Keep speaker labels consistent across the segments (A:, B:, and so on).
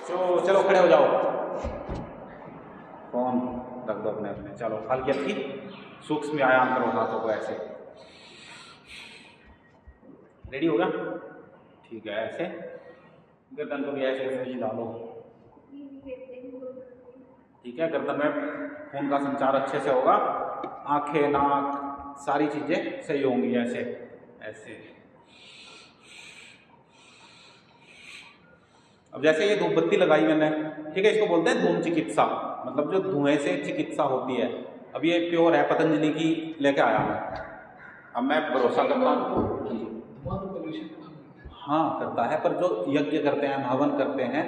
A: चलो खड़े हो जाओ, फोन रख दो अपने अपने। चलो हल्की हल्की सूक्ष्म व्यायाम करो हाथों को ऐसे। रेडी होगा? ठीक है, ऐसे गर्दन को भी ऐसे ऐसे हिला लो। ठीक है, गर्दन में खून का संचार अच्छे से होगा, आंखें नाक सारी चीजें सही होंगी। ऐसे ऐसे। अब जैसे ये धूप बत्ती लगाई मैंने, ठीक है, इसको बोलते हैं धूम चिकित्सा, मतलब जो धुएं से चिकित्सा होती है। अब ये प्योर है, पतंजलि की लेके आया मैं। अब मैं भरोसा करता हूँ, हाँ करता है, पर जो यज्ञ करते हैं, हवन करते हैं,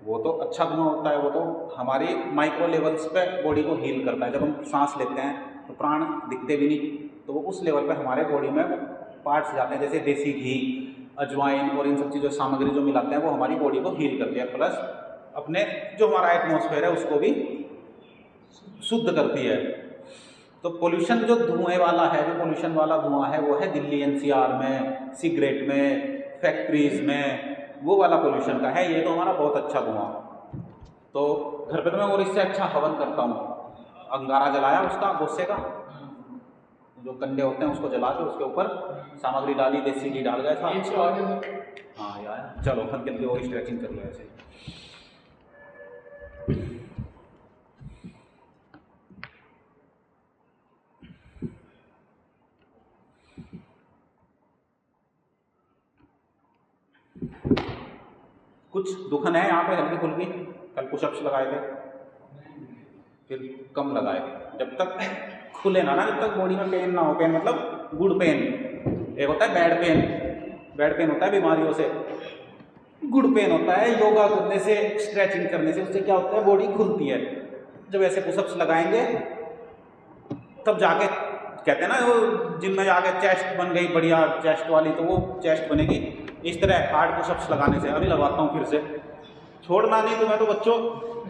A: वो तो अच्छा धुआं होता है। वो तो हमारी माइक्रो लेवल्स पे बॉडी को हील करता है। जब हम सांस लेते हैं तो प्राण दिखते भी नहीं, तो वो उस लेवल पे हमारे बॉडी में पार्ट्स जाते हैं, जैसे देसी घी, अजवाइन और इन सब चीज़ों सामग्री जो मिलाते हैं वो हमारी बॉडी को हील करती है, प्लस अपने जो हमारा एटमॉस्फेयर है उसको भी शुद्ध करती है। तो पोल्यूशन जो धुएं वाला है, जो पोल्यूशन वाला धुआं है वो है दिल्ली एनसीआर में, सिगरेट में, फैक्ट्रीज में, वो वाला पोल्यूशन का है। ये तो हमारा बहुत अच्छा धुआं। तो घर पे तो मैं और इससे अच्छा हवन करता हूँ। अंगारा जलाया उसका, गोसे का, जो कंडे होते हैं उसको जला के उसके ऊपर सामग्री डाली, देसी घी डाल गया था। हाँ यार, चलो हल्की हल्की और स्ट्रेचिंग कर लो ऐसे। कुछ दुखन है यहाँ पे हल्की फुल्की, कल पुशअप्स लगाए थे, फिर कम लगाए। जब तक खुले ना जब तक बॉडी में पेन ना हो। पेन मतलब गुड पेन, एक होता है बैड पेन। बैड पेन होता है बीमारियों से, गुड पेन होता है योगा करने से, स्ट्रेचिंग करने से। उससे क्या होता है, बॉडी खुलती है। जब ऐसे पुशअप्स लगाएंगे तब जाके कहते हैं ना, वो जिम में जाके चेस्ट बन गई बढ़िया चेस्ट वाली, तो वो चेस्ट बनेगी इस तरह हार्ड पुशअप्स लगाने से। अभी लगाता हूँ फिर से, छोड़ना नहीं तुम्हें तो बच्चों,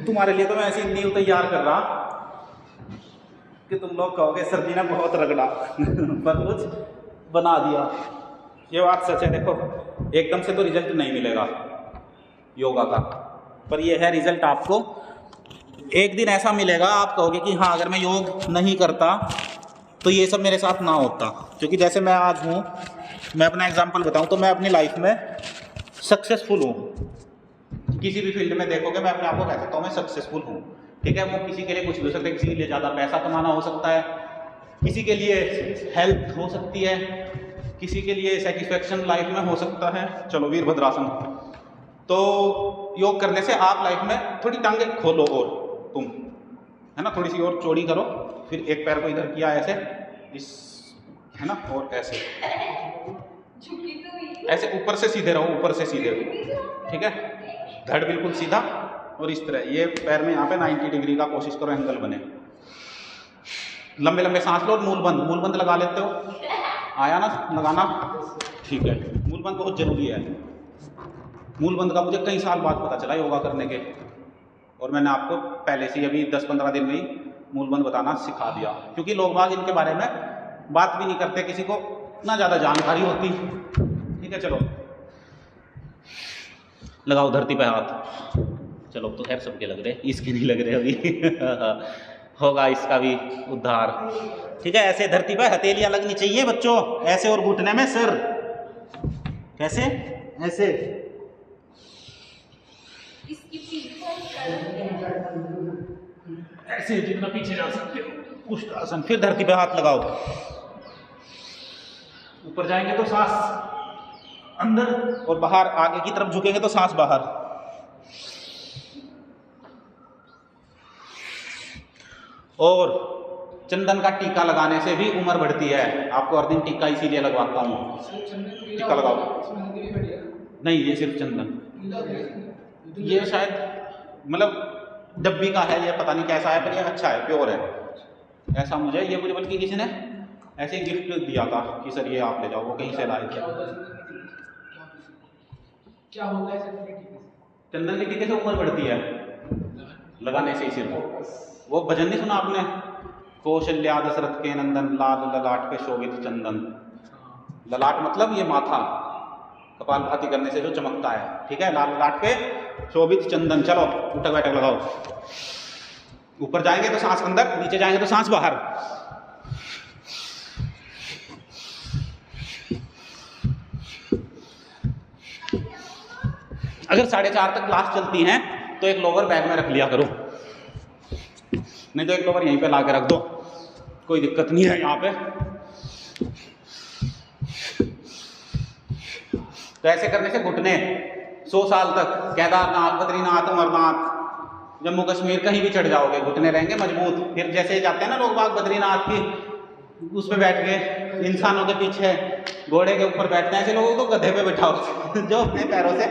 A: तुम्हारे लिए तो मैं ऐसी नींव तैयार कर रहा कि तुम लोग कहोगे सर जी ने बहुत रगड़ा पर कुछ बना दिया। ये बात सच है। देखो एकदम से तो रिजल्ट नहीं मिलेगा योगा का, पर ये है रिजल्ट आपको एक दिन ऐसा मिलेगा, आप कहोगे कि हाँ अगर मैं योग नहीं करता तो ये सब मेरे साथ ना होता। क्योंकि जैसे मैं आज हूँ, मैं अपना एग्जांपल बताऊँ तो मैं अपनी लाइफ में सक्सेसफुल हूँ। किसी भी फील्ड में देखोगे मैं अपने आप को कह सकता हूँ मैं सक्सेसफुल हूँ। ठीक है, वो किसी के लिए कुछ भी हो सकता है, किसी के लिए ज़्यादा पैसा कमाना हो सकता है, किसी के लिए हेल्थ हो सकती है, किसी के लिए सेटिस्फेक्शन लाइफ में हो सकता है। चलो वीरभद्रासन। तो योग करने से आप लाइफ में थोड़ी टांगें खोलो, और तुम है ना थोड़ी सी और चौड़ी करो, फिर एक पैर को इधर किया ऐसे, इस है ना, और ऐसे ऐसे ऊपर से सीधे रहो, ऊपर से सीधे रहो। ठीक है, धड़ बिल्कुल सीधा, और इस तरह ये पैर में यहाँ पे 90 डिग्री का कोशिश करो एंगल बने। लंबे लंबे सांस लो और मूल बंद लगा लेते हो, आया ना लगाना? ठीक है, मूल बंद बहुत जरूरी है। मूल बंद का मुझे कई साल बाद पता चला योगा करने के, और मैंने आपको पहले से अभी 10-15 दिन में ही मूल बंद बताना सिखा दिया। क्योंकि लोग बाग इनके बारे में बात भी नहीं करते, किसी को ना ज़्यादा जानकारी होती। ठीक है, चलो लगाओ धरती पे हाथ। चलो तो खैर सबके लग रहे, इसके नहीं लग रहे अभी होगा इसका भी उद्धार। ठीक है, ऐसे धरती पे हथेलियां लगनी चाहिए बच्चों, ऐसे, और घुटने में सिर कैसे, ऐसे। ऐसे जितना पीछे जा सकते हो उष्टासन। फिर धरती पे हाथ लगाओ, ऊपर जाएंगे तो सांस अंदर, और बाहर आगे की तरफ झुकेंगे तो सांस बाहर। और चंदन का टीका लगाने से भी उम्र बढ़ती है। आपको हर दिन टीका इसीलिए लगवाता हूँ। टीका लगाओ। नहीं, ये सिर्फ चंदन, ये शायद मतलब डब्बी का है, ये पता नहीं कैसा है, पर ये अच्छा है, प्योर है। ऐसा मुझे बल्कि किसी ने ऐसे गिफ्ट दिया था कि सर ये आप ले जाओ, वो कहीं से लाए थे। क्या होता है चंदन के टीके से उम्र बढ़ती है लगाने से ही सिर्फ। वो भजन नहीं सुना आपने, कौशल्या दशरथ के नंदन, लाल ललाट पे शोभित चंदन। ललाट मतलब ये माथा, कपाल भाती करने से जो चमकता है। ठीक है, लाल ललाट पे शोभित चंदन। चलो उठक बैठक लगाओ। ऊपर जाएंगे तो सांस अंदर, नीचे जाएंगे तो सांस बाहर। अगर 4:30 तक क्लास चलती हैं तो एक लोवर बैग में रख लिया करो, नहीं तो एक लोवर यहीं पे ला के रख दो, कोई दिक्कत नहीं है यहाँ पे। तो ऐसे करने से घुटने 100 साल तक, केदारनाथ, बद्रीनाथ, अमरनाथ, जम्मू कश्मीर कहीं भी चढ़ जाओगे, घुटने रहेंगे मजबूत। फिर जैसे जाते हैं ना लोग बाग बद्रीनाथ की, उस पर बैठ के इंसानों के पीछे घोड़े के ऊपर बैठते हैं, ऐसे लोगों को गधे पे बैठाओ जो अपने पैरों से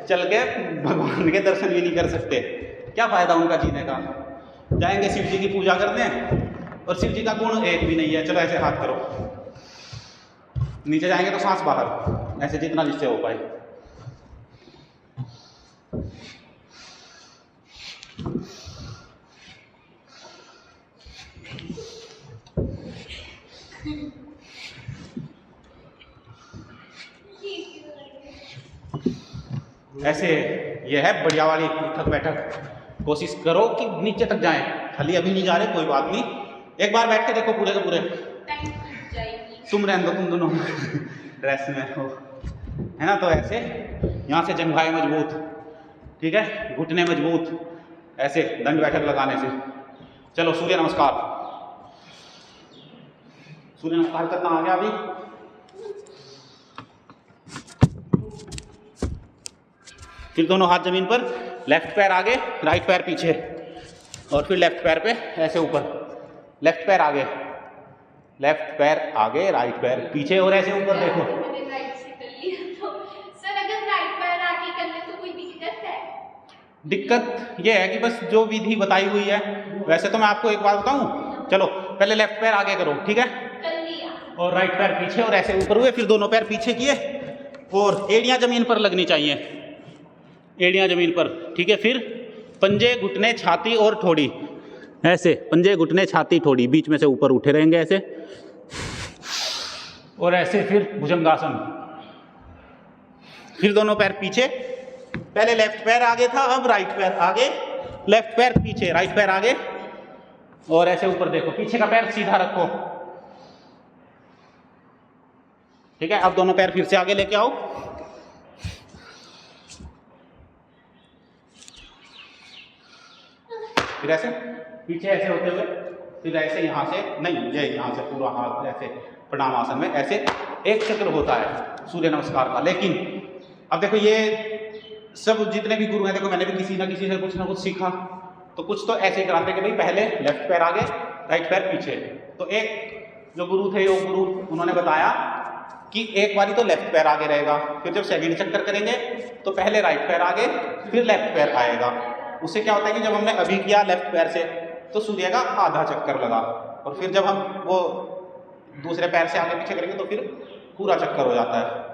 A: चल के भगवान के दर्शन भी नहीं कर सकते। क्या फायदा उनका जीने का। जाएंगे शिव जी की पूजा करने, और शिव जी का गुण एक भी नहीं है। चलो ऐसे हाथ करो, नीचे जाएंगे तो सांस बाहर, ऐसे जितना जिससे हो पाए। ऐसे ये है बढ़िया वाली उठक बैठक। कोशिश करो कि नीचे तक जाएं। खाली अभी नहीं जा रहे, कोई बात नहीं, एक बार बैठ के देखो पूरे के पूरे। तुम रहने दो, तुम दोनों ड्रेस में हो, है ना। तो ऐसे यहाँ से जंघाएं मजबूत, ठीक है, घुटने मजबूत, ऐसे दंड बैठक लगाने से। चलो सूर्य नमस्कार। सूर्य नमस्कार करना आ गया अभी। फिर दोनों हाथ जमीन पर, लेफ्ट पैर आगे, राइट पैर पीछे, और फिर लेफ्ट पैर पे ऐसे ऊपर, लेफ्ट पैर आगे, लेफ्ट पैर आगे, राइट पैर पीछे, और ऐसे ऊपर देखो।
B: सर अगर राइट पैर आगे कर ले तो कोई दिक्कत है?
A: दिक्कत ये है कि बस जो विधि बताई हुई है, वैसे तो मैं आपको एक बात बताऊं। चलो पहले लेफ्ट पैर आगे करो, ठीक है,
B: कर लिया,
A: और राइट पैर पीछे, और ऐसे ऊपर हुए, फिर दोनों पैर पीछे किए, और एड़ियां जमीन पर लगनी चाहिए, एड़ियां जमीन पर, ठीक है। फिर पंजे, घुटने, छाती और ठोड़ी, ऐसे पंजे, घुटने, छाती, ठोड़ी, बीच में से ऊपर उठे रहेंगे ऐसे, और ऐसे फिर भुजंगासन। फिर दोनों पैर पीछे, पहले लेफ्ट पैर आगे था, अब राइट पैर आगे, लेफ्ट पैर पीछे, राइट पैर आगे, और ऐसे ऊपर देखो, पीछे का पैर सीधा रखो, ठीक है। अब दोनों पैर फिर से आगे लेके आओ, फिर ऐसे पीछे ऐसे होते हुए, फिर ऐसे यहाँ से नहीं, ये यहाँ से पूरा हाथ ऐसे प्रणाम आसन में, ऐसे एक चक्र होता है सूर्य नमस्कार का। लेकिन अब देखो ये सब जितने भी गुरु हैं, देखो मैंने भी किसी ना किसी से कुछ ना कुछ सीखा, तो कुछ तो ऐसे ही कराते कि भाई पहले लेफ्ट पैर आगे, राइट पैर पीछे। तो एक जो गुरु थे, योग गुरु, उन्होंने बताया कि एक बारी तो लेफ्ट पैर आगे रहेगा, फिर जब सेकंड चक्कर करेंगे तो पहले राइट पैर आगे, फिर लेफ्ट पैर आएगा। उससे क्या होता है कि जब हमने अभी किया लेफ्ट पैर से, तो सूर्य का आधा चक्कर लगा, और फिर जब हम वो दूसरे पैर से आगे पीछे करेंगे तो फिर पूरा चक्कर हो जाता है।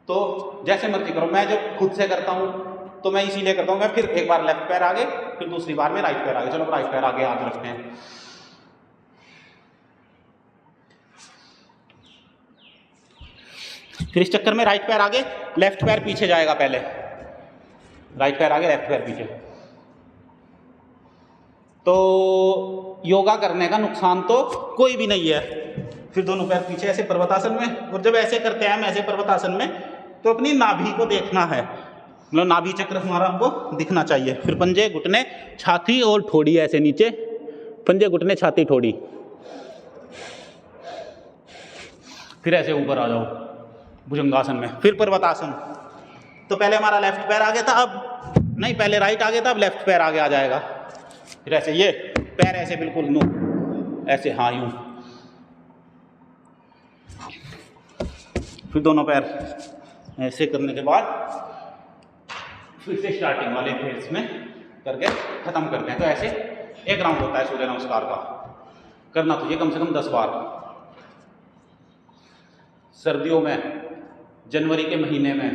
A: तो जैसे मर्जी करो, मैं जब खुद से करता हूँ तो मैं इसीलिए करता हूँ, मैं फिर एक बार लेफ्ट पैर आगे, फिर दूसरी बार में राइट पैर आगे। चलो राइट पैर आगे हाथ रखते हैं, फिर इस चक्कर में राइट पैर आगे, लेफ्ट पैर पीछे जाएगा, पहले राइट पैर आगे, लेफ्ट पैर पीछे। तो योगा करने का नुकसान तो कोई भी नहीं है। फिर दोनों पैर पीछे ऐसे पर्वतासन में, और जब ऐसे करते हैं हम ऐसे पर्वतासन में, तो अपनी नाभि को देखना है, मतलब नाभि चक्र हमारा हमको दिखना चाहिए। फिर पंजे, घुटने, छाती और ठोड़ी, ऐसे नीचे, पंजे, घुटने, छाती, ठोड़ी, फिर ऐसे ऊपर आ जाओ भुजंगासन में। फिर पर्वतासन, तो पहले हमारा लेफ्ट पैर आगे था, अब नहीं, पहले राइट आगे था, अब लेफ्ट पैर आगे आ जाएगा। फिर ऐसे ये पैर ऐसे बिल्कुल नो, ऐसे, हाँ यूं, फिर दोनों पैर ऐसे करने के बाद फिर से स्टार्टिंग वाले फेज में करके खत्म करते हैं। तो ऐसे एक राउंड होता है सूर्य नमस्कार का। करना तो ये कम से कम 10 बार। सर्दियों में, जनवरी के महीने में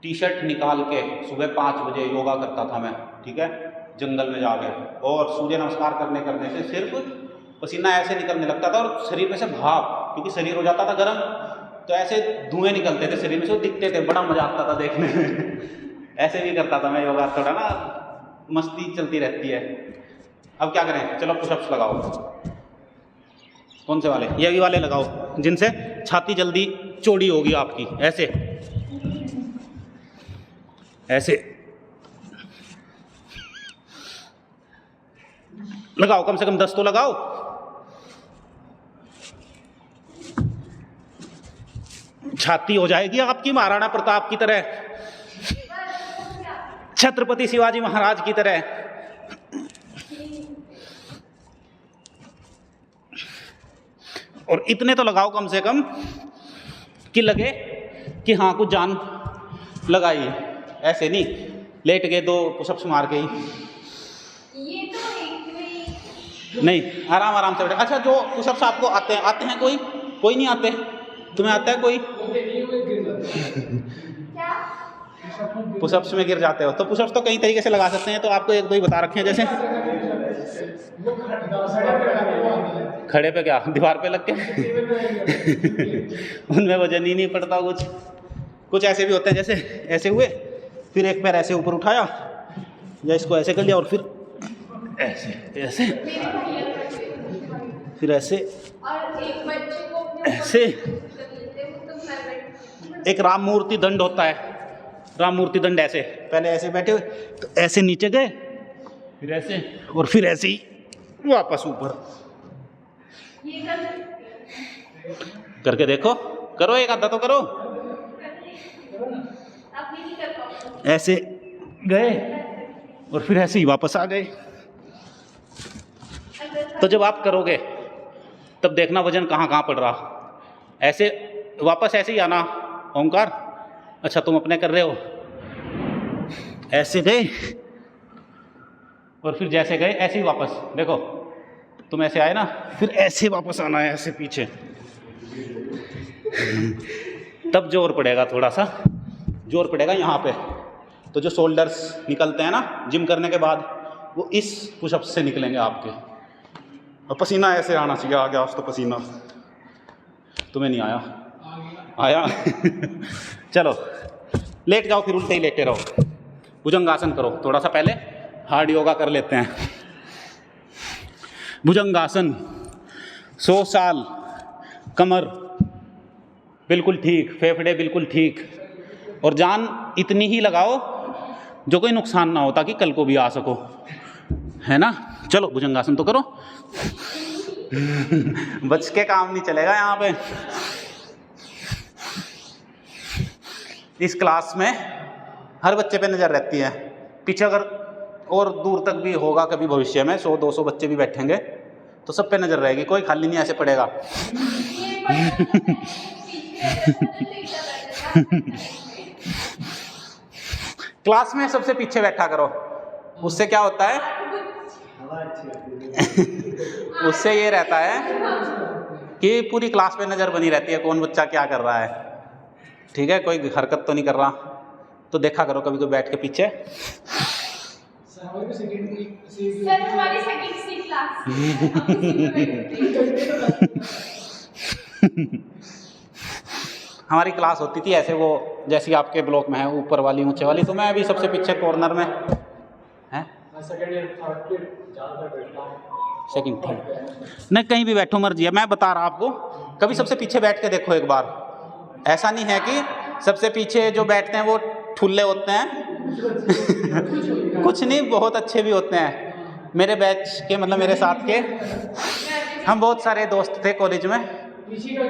A: टी शर्ट निकाल के सुबह 5 बजे योगा करता था मैं, ठीक है, जंगल में जाके, और सूर्य नमस्कार करने से सिर्फ पसीना ऐसे निकलने लगता था, और शरीर में से भाप, क्योंकि शरीर हो जाता था गर्म, तो ऐसे धुएं निकलते थे शरीर में से, दिखते थे, बड़ा मजा आता था देखने में ऐसे भी करता था मैं योगा, थोड़ा ना मस्ती चलती रहती है। अब क्या करें, चलो पुशअप्स लगाओ। कौन से वाले? ये भी वाले लगाओ जिनसे छाती जल्दी चौड़ी होगी आपकी। ऐसे ऐसे लगाओ, कम से कम 10 तो लगाओ। छाती हो जाएगी आपकी महाराणा प्रताप की तरह, छत्रपति शिवाजी महाराज की तरह। और इतने तो लगाओ कम से कम कि लगे कि हाँ कुछ जान लगाई। ऐसे नहीं लेट गए 2 पुशअप्स मार के ही,
B: ये तो
A: नहीं, आराम आराम से बैठे। अच्छा, जो पुशअप्स आपको आते हैं कोई नहीं आते? तुम्हें आता है कोई?
B: क्या?
A: पुशअप्स में गिर जाते हो तो पुशअप्स तो कई तरीके से लगा सकते हैं, तो आपको 1-2 ही बता रखे हैं। जैसे खड़े पे, क्या दीवार पे लग के उनमें वजन ही नहीं पड़ता। कुछ ऐसे भी होते हैं, जैसे ऐसे हुए, फिर एक पैर ऐसे ऊपर उठाया या इसको ऐसे कर लिया और फिर ऐसे ऐसे, फिर ऐसे
B: और एक बच्चे को अपने
A: ऐसे। एक राम मूर्ति दंड होता है, राम मूर्ति दंड। ऐसे पहले ऐसे बैठे हुए तो ऐसे नीचे गए, फिर ऐसे और फिर ऐसे ही वापस ऊपर।
B: ये कर
A: करके देखो, करो, एक आधा तो करो।
B: अपनी नहीं कर पाऊंगा।
A: ऐसे गए और फिर ऐसे ही वापस आ गए। तो जब आप करोगे तब देखना वजन कहाँ कहाँ पड़ रहा। ऐसे वापस ऐसे ही आना। ओंकार, अच्छा तुम अपने कर रहे हो, ऐसे गए और फिर जैसे गए ऐसे ही वापस। देखो तुम ऐसे आए ना, फिर ऐसे वापस आना है, ऐसे पीछे। तब जोर पड़ेगा, थोड़ा सा जोर पड़ेगा यहाँ पे। तो जो शोल्डर्स निकलते हैं ना जिम करने के बाद, वो इस पुशअप से निकलेंगे आपके। और पसीना ऐसे आना चाहिए। आ गया तो पसीना, तुम्हें नहीं आया? चलो लेट जाओ, फिर उल्टे ही लेटे रहो। भुजंगासन करो। थोड़ा सा पहले हार्ड योगा कर लेते हैं। भुजंगासन, 100 साल, कमर बिल्कुल ठीक, फेफड़े बिल्कुल ठीक, और जान इतनी ही लगाओ जो कोई नुकसान ना हो, ताकि कल को भी आ सको, है ना। चलो भुजंगासन तो करो। बच के काम नहीं चलेगा यहाँ पे। इस क्लास में हर बच्चे पे नज़र रहती है। पीछे अगर और दूर तक भी होगा कभी भविष्य में 100-200 बच्चे भी बैठेंगे तो सब पे नज़र रहेगी, कोई खाली नहीं ऐसे पड़ेगा। क्लास में सबसे पीछे बैठा करो। उससे क्या होता है, उससे ये रहता है कि पूरी क्लास पे नज़र बनी रहती है, कौन बच्चा क्या कर रहा है। ठीक है, कोई हरकत तो नहीं कर रहा, तो देखा करो कभी कोई बैठ के पीछे।
B: सर हमारी सेकंड सी क्लास।
A: हमारी क्लास होती थी ऐसे, वो जैसी आपके ब्लॉक में है, ऊपर वाली ऊंचे वाली। तो मैं अभी सबसे पीछे कॉर्नर में है, सेकंड थर्ड नहीं, कहीं भी बैठो मर्जी है। मैं बता रहा आपको, कभी सबसे पीछे बैठ के देखो एक बार। ऐसा नहीं है कि सबसे पीछे जो बैठते हैं वो ठुल्ले होते हैं। कुछ नहीं, बहुत अच्छे भी होते हैं। मेरे बैच के, मतलब मेरे साथ के, हम बहुत सारे दोस्त थे कॉलेज में,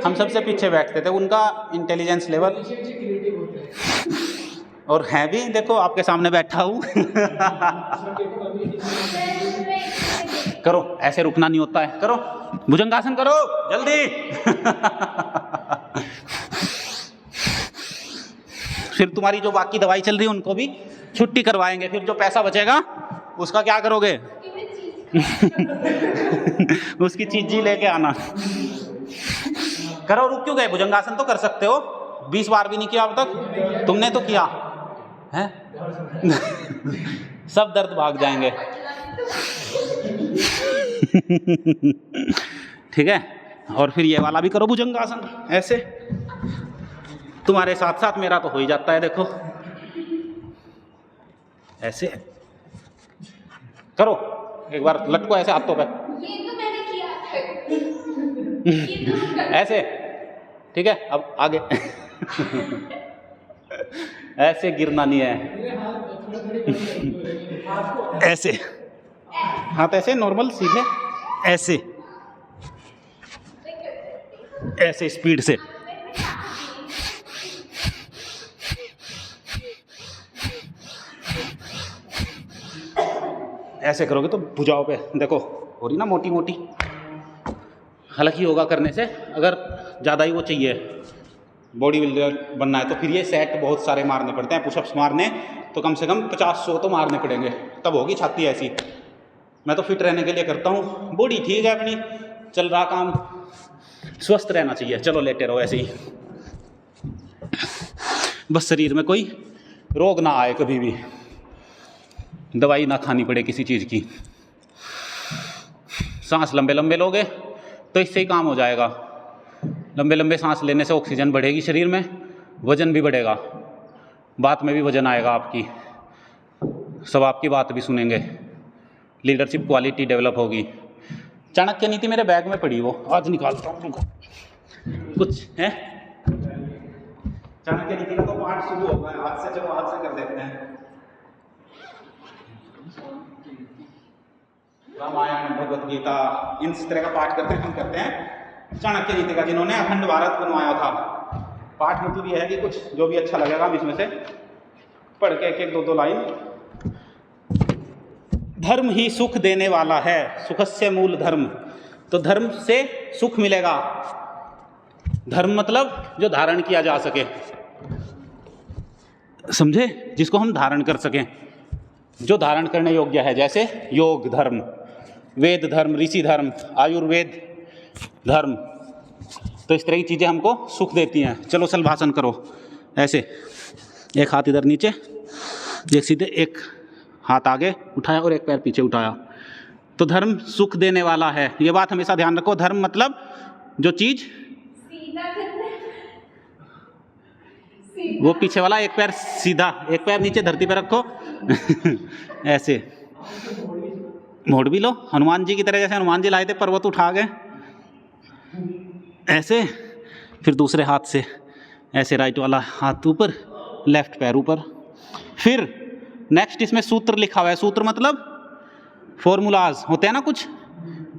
A: हम सबसे पीछे बैठते थे। उनका इंटेलिजेंस लेवल और है भी, देखो आपके सामने बैठा हूँ। करो, ऐसे रुकना नहीं होता है। करो भुजंगासन करो जल्दी। फिर तुम्हारी जो बाकी दवाई चल रही है उनको भी छुट्टी करवाएंगे। फिर जो पैसा बचेगा उसका क्या करोगे? उसकी चीज ही लेके आना। करो, रुक क्यों गए? भुजंगासन तो कर सकते हो, 20 बार भी नहीं किया अब तक तुमने, तो किया है। सब दर्द भाग जाएंगे। ठीक है, और फिर ये वाला भी करो भुजंगासन ऐसे। तुम्हारे साथ साथ मेरा तो हो ही जाता है, देखो ऐसे करो, एक बार लटको ऐसे हाथों पे,
B: ये तो मैंने किया था। ये तो
A: ऐसे, ठीक है। अब आगे ऐसे गिरना नहीं है, ऐसे हाथ ऐसे नॉर्मल सीधे, ऐसे ऐसे स्पीड से। ऐसे करोगे तो भुजाओं पे देखो हो रही ना मोटी मोटी। हालांकि योगा करने से अगर ज़्यादा ही वो चाहिए बॉडी बिल्डर बनना है तो फिर ये सेट बहुत सारे मारने पड़ते हैं। पुशअप्स मारने तो कम से कम 50-100 तो मारने पड़ेंगे, तब होगी छाती ऐसी। मैं तो फिट रहने के लिए करता हूँ, बॉडी ठीक है अपनी, चल रहा काम, स्वस्थ रहना चाहिए। चलो लेटे रहो ऐसे ही, बस शरीर में कोई रोग ना आए, कभी भी दवाई ना खानी पड़े किसी चीज़ की। सांस लंबे लंबे लोगे तो इससे ही काम हो जाएगा। लंबे लंबे सांस लेने से ऑक्सीजन बढ़ेगी शरीर में, वजन भी बढ़ेगा, बात में भी वजन आएगा आपकी, सब आपकी बात भी सुनेंगे, लीडरशिप क्वालिटी डेवलप होगी। चाणक्य नीति मेरे बैग में पड़ी, वो आज निकालता हूँ, रुको। कुछ है चाणक्य नीति का तो पाठ शुरू होगा आज से, चलो आज से कर देते हैं। रामायण, भगवत गीता, इस तरह का पाठ करते हैं, हम करते हैं चाणक्य नीति का, जिन्होंने अखंड भारत बनवाया था। पाठ मतलब यह है कि कुछ जो भी अच्छा लगेगा हम इसमें से पढ़ के एक 2 लाइन। धर्म ही सुख देने वाला है, सुखस्य मूल धर्म। तो धर्म से सुख मिलेगा। धर्म मतलब जो धारण किया जा सके, समझे, जिसको हम धारण कर सकें, जो धारण करने योग्य है। जैसे योग धर्म, वेद धर्म, ऋषि धर्म, आयुर्वेद धर्म, तो इस तरह की चीज़ें हमको सुख देती हैं। चलो सलभासन करो ऐसे, एक हाथ इधर नीचे, एक सीधे, एक हाथ आगे उठाया और एक पैर पीछे उठाया। तो धर्म सुख देने वाला है, ये बात हमेशा ध्यान रखो। धर्म मतलब जो चीज़,
B: सीधा करना,
A: वो पीछे वाला, एक पैर सीधा, एक पैर नीचे धरती पे रखो ऐसे मोड़ भी लो, हनुमान जी की तरह, जैसे हनुमान जी लाए थे पर्वत उठा गए ऐसे। फिर दूसरे हाथ से ऐसे, राइट वाला हाथ ऊपर, लेफ्ट पैर ऊपर। फिर नेक्स्ट इसमें सूत्र लिखा हुआ है। सूत्र मतलब फॉर्मूलाज होते हैं ना कुछ,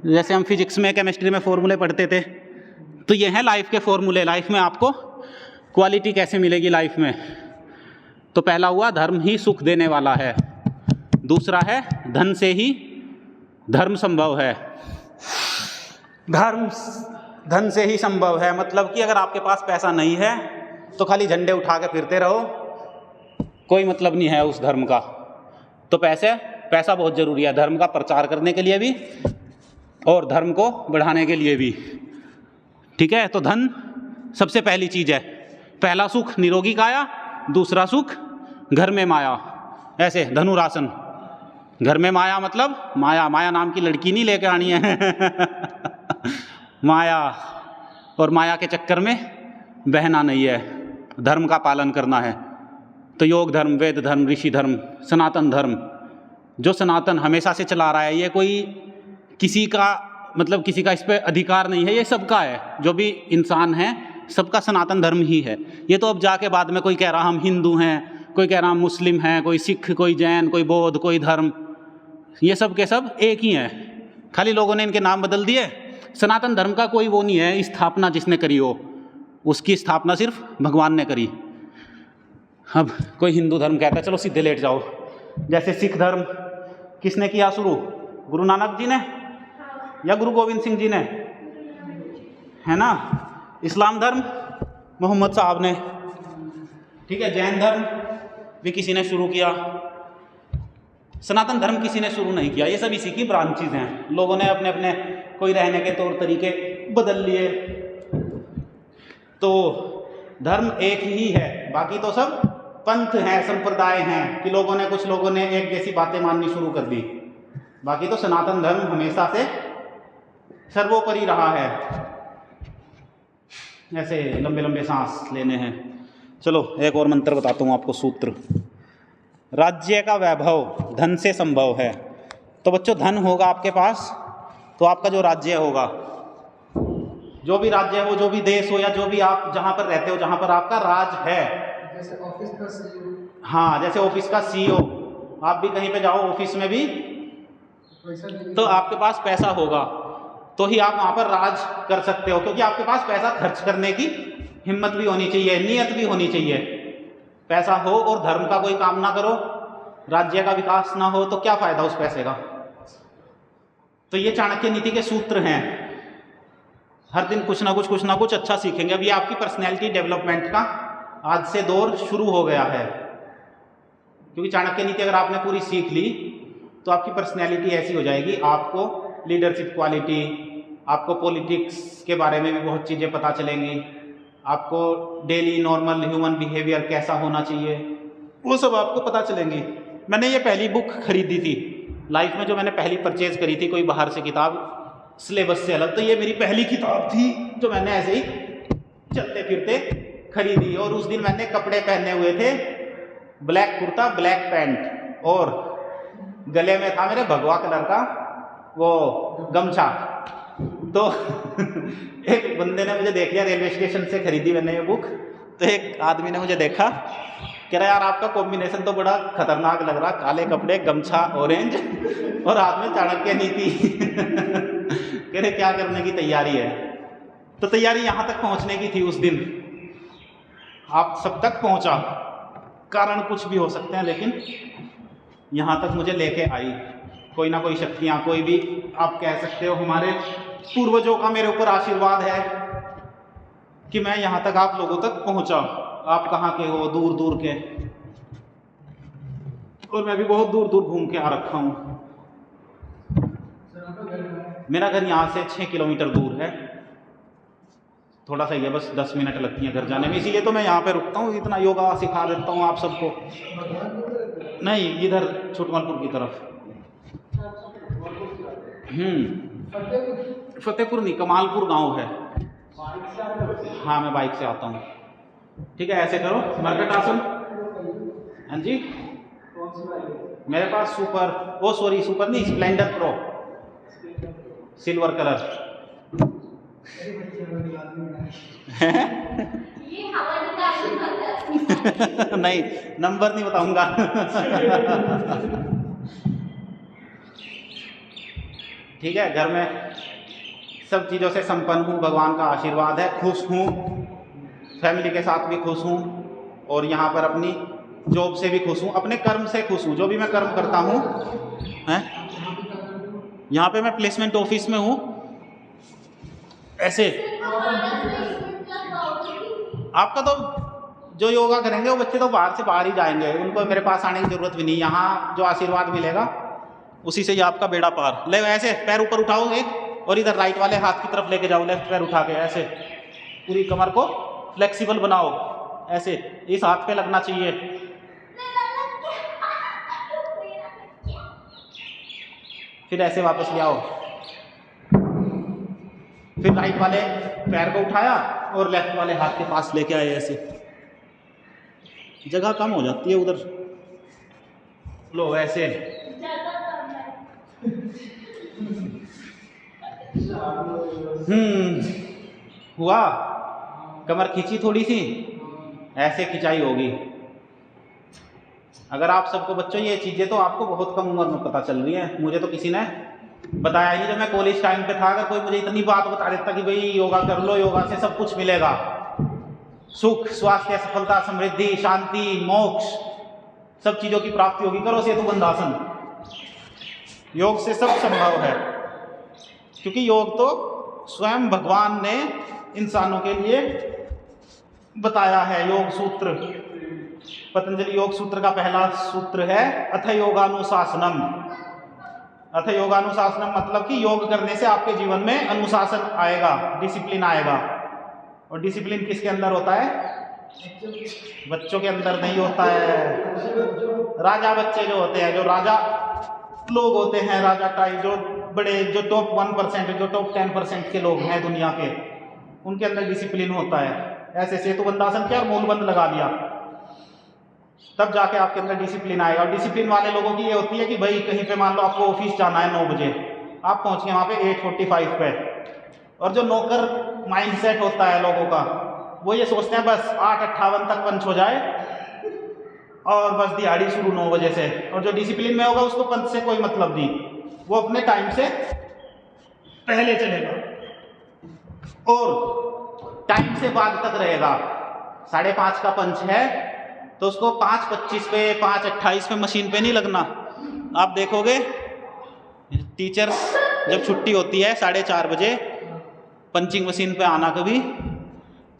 A: जैसे हम फिजिक्स में, केमिस्ट्री में फॉर्मूले पढ़ते थे, तो ये हैं लाइफ के फॉर्मूले। लाइफ में आपको क्वालिटी कैसे मिलेगी लाइफ में। तो पहला हुआ धर्म ही सुख देने वाला है, दूसरा है धन से ही धर्म संभव है। धन से ही संभव है मतलब कि अगर आपके पास पैसा नहीं है तो खाली झंडे उठा के फिरते रहो, कोई मतलब नहीं है उस धर्म का। तो पैसा बहुत ज़रूरी है धर्म का प्रचार करने के लिए भी और धर्म को बढ़ाने के लिए भी, ठीक है। तो धन सबसे पहली चीज़ है। पहला सुख निरोगी काया, दूसरा सुख घर में माया। ऐसे धनुरासन, घर में माया मतलब माया नाम की लड़की नहीं लेके आनी है माया, और माया के चक्कर में बहना नहीं है, धर्म का पालन करना है। तो योग धर्म, वेद धर्म, ऋषि धर्म, सनातन धर्म, जो सनातन हमेशा से चला रहा है, ये कोई किसी का मतलब किसी का इस पर अधिकार नहीं है, ये सबका है। जो भी इंसान है सबका सनातन धर्म ही है। ये तो अब जाके बाद में कोई कह रहा हम हिंदू हैं, कोई कह रहा हम मुस्लिम हैं, कोई सिख, कोई जैन, कोई बौद्ध, कोई धर्म, ये सब के सब एक ही हैं, खाली लोगों ने इनके नाम बदल दिए। सनातन धर्म का कोई वो नहीं है स्थापना जिसने करी हो, उसकी स्थापना सिर्फ भगवान ने करी। अब कोई हिंदू धर्म कहता है चलो सीधे लेट जाओ, जैसे सिख धर्म किसने किया शुरू, गुरु नानक जी ने या गुरु गोविंद सिंह जी ने, है ना। इस्लाम धर्म मोहम्मद साहब ने, ठीक है। जैन धर्म भी किसी ने शुरू किया, सनातन धर्म किसी ने शुरू नहीं किया। ये सब इसी की ब्रांचेज हैं, लोगों ने अपने अपने कोई रहने के तौर तरीके बदल लिए। तो धर्म एक ही है, बाकी तो सब पंथ हैं, संप्रदाय हैं कि कुछ लोगों ने एक जैसी बातें माननी शुरू कर दी। बाकी तो सनातन धर्म हमेशा से सर्वोपरि रहा है। ऐसे लंबे लंबे सांस लेने हैं। चलो एक और मंत्र बताता हूँ आपको, सूत्र। राज्य का वैभव धन से संभव है। तो बच्चों धन होगा आपके पास तो आपका जो राज्य होगा, जो भी राज्य हो, जो भी देश हो, या जो भी आप जहाँ पर रहते हो, जहाँ पर आपका राज है,
C: जैसे ऑफिस का CEO,
A: हाँ जैसे ऑफिस का CEO, आप भी कहीं पे जाओ ऑफिस में भी
C: पैसा देने
A: तो आपके पास पैसा होगा तो ही आप वहाँ पर राज कर सकते हो, क्योंकि आपके पास पैसा खर्च करने की हिम्मत भी होनी चाहिए, नीयत भी होनी चाहिए। पैसा हो और धर्म का कोई काम ना करो, राज्य का विकास ना हो तो क्या फायदा उस पैसे का। तो ये चाणक्य नीति के सूत्र हैं। हर दिन कुछ ना कुछ अच्छा सीखेंगे। अभी आपकी पर्सनैलिटी डेवलपमेंट का आज से दौर शुरू हो गया है, क्योंकि चाणक्य नीति अगर आपने पूरी सीख ली तो आपकी पर्सनैलिटी ऐसी हो जाएगी, आपको लीडरशिप क्वालिटी, आपको पॉलिटिक्स के बारे में भी बहुत चीज़ें पता चलेंगी, आपको डेली नॉर्मल ह्यूमन बिहेवियर कैसा होना चाहिए वो सब आपको पता चलेंगी। मैंने ये पहली बुक खरीदी थी लाइफ में, जो मैंने पहली परचेज करी थी कोई बाहर से किताब सिलेबस से अलग, तो ये मेरी पहली किताब थी जो मैंने ऐसे ही चलते फिरते खरीदी। और उस दिन मैंने कपड़े पहने हुए थे ब्लैक कुर्ता ब्लैक पैंट और गले में था मेरे भगवा कलर का वो गमछा। तो एक बंदे ने मुझे देख लिया, रेलवे स्टेशन से खरीदी मैंने ये बुक, तो एक आदमी ने मुझे देखा, कह रहा यार आपका कॉम्बिनेशन तो बड़ा खतरनाक लग रहा, काले कपड़े गमछा ऑरेंज और हाथ में चाणक्य नीति। कह रहे क्या करने की तैयारी है। तो तैयारी यहाँ तक पहुँचने की थी उस दिन, आप सब तक पहुँचा, कारण कुछ भी हो सकते हैं लेकिन यहाँ तक मुझे लेके आई कोई ना कोई शक्तियाँ, कोई भी आप कह सकते हो हमारे पूर्वजों का मेरे ऊपर आशीर्वाद है कि मैं यहाँ तक आप लोगों तक पहुँचा। आप कहाँ के हो, दूर दूर के, और मैं भी बहुत दूर दूर घूम के आ रखा हूँ। मेरा घर यहाँ से 6 किलोमीटर दूर है, थोड़ा सा ही है, बस 10 मिनट लगती हैं घर जाने में, इसीलिए तो मैं यहाँ पे रुकता हूँ, इतना योगा सिखा देता हूँ आप सबको। नहीं, इधर छोटमलपुर की तरफ। फतेहपुर नहीं, कमालपुर गांव है। हाँ मैं बाइक से आता हूँ। ठीक है, ऐसे करो मरकट आसन। हाँ जी, मेरे पास सुपर नहीं, स्प्लेंडर प्रो सिल्वर कलर।
B: ये हवा निकालने का है।
A: नहीं, नंबर नहीं बताऊंगा। ठीक है, घर में सब चीज़ों से संपन्न हूँ, भगवान का आशीर्वाद है, खुश हूँ, फैमिली के साथ भी खुश हूँ, और यहाँ पर अपनी जॉब से भी खुश हूँ, अपने कर्म से खुश हूँ, जो भी मैं कर्म करता हूँ। हैं, यहाँ पे मैं प्लेसमेंट ऑफिस में हूँ। ऐसे आपका तो जो योगा करेंगे वो बच्चे तो बाहर से बाहर ही जाएंगे, उनको मेरे पास आने की जरूरत भी नहीं। यहाँ जो आशीर्वाद मिलेगा उसी से ही आपका बेड़ा पार। ले ऐसे पैर ऊपर उठाओ एक, और इधर राइट वाले हाथ की तरफ लेके जाओ, लेफ्ट पैर उठा के ऐसे पूरी कमर को फ्लेक्सिबल बनाओ, ऐसे इस हाथ पे लगना चाहिए। फिर ऐसे वापस ले आओ, फिर राइट वाले पैर को उठाया और लेफ्ट वाले हाथ के पास लेके आए, ऐसे जगह कम हो जाती है उधर। लो ऐसे, हुआ, कमर खींची थोड़ी सी, ऐसे खिंचाई होगी। अगर आप सबको बच्चों ये चीज़ें तो आपको बहुत कम उम्र में पता चल रही है, मुझे तो किसी ने बताया ही। जब मैं कॉलेज टाइम पे था, अगर कोई मुझे इतनी बात बता देता कि भाई योगा कर लो, योगा से सब कुछ मिलेगा, सुख, स्वास्थ्य, सफलता, समृद्धि, शांति, मोक्ष, सब चीज़ों की प्राप्ति होगी, करो सेतुबंधासन, योग से सब संभव है। क्योंकि योग तो स्वयं भगवान ने इंसानों के लिए बताया है। योग सूत्र, पतंजलि योग सूत्र का पहला सूत्र है अथ योगानुशासनम। अथ योगानुशासनम मतलब कि योग करने से आपके जीवन में अनुशासन आएगा, डिसिप्लिन आएगा। और डिसिप्लिन किसके अंदर होता है? बच्चों के अंदर नहीं होता है। राजा बच्चे जो होते हैं, जो राजा लोग होते हैं, राजा टाइप, जो बड़े, जो टॉप 1%, जो टॉप 10% के लोग हैं दुनिया के, उनके अंदर डिसिप्लिन होता है। ऐसे सेतुबंधासन किया और मूलबंध लगा दिया, तब जाके आपके अंदर डिसिप्लिन आएगा। और डिसिप्लिन वाले लोगों की ये होती है कि भाई कहीं पे मान लो आपको ऑफिस जाना है 9 बजे, आप पहुँच गए वहाँ पे 8:45 पे, और जो नौकर माइंडसेट होता है लोगों का, वो ये सोचते हैं बस 8:58 तक पंच हो जाए और बस दिहाड़ी शुरू 9 बजे से। और जो डिसिप्लिन में होगा उसको पंच से कोई मतलब नहीं, वो अपने टाइम से पहले चलेगा और टाइम से बाद तक रहेगा। 5:30 का पंच है तो उसको 5:25 पे 5:28 पे मशीन पे नहीं लगना। आप देखोगे टीचर्स जब छुट्टी होती है 4:30 बजे पंचिंग मशीन पे आना, कभी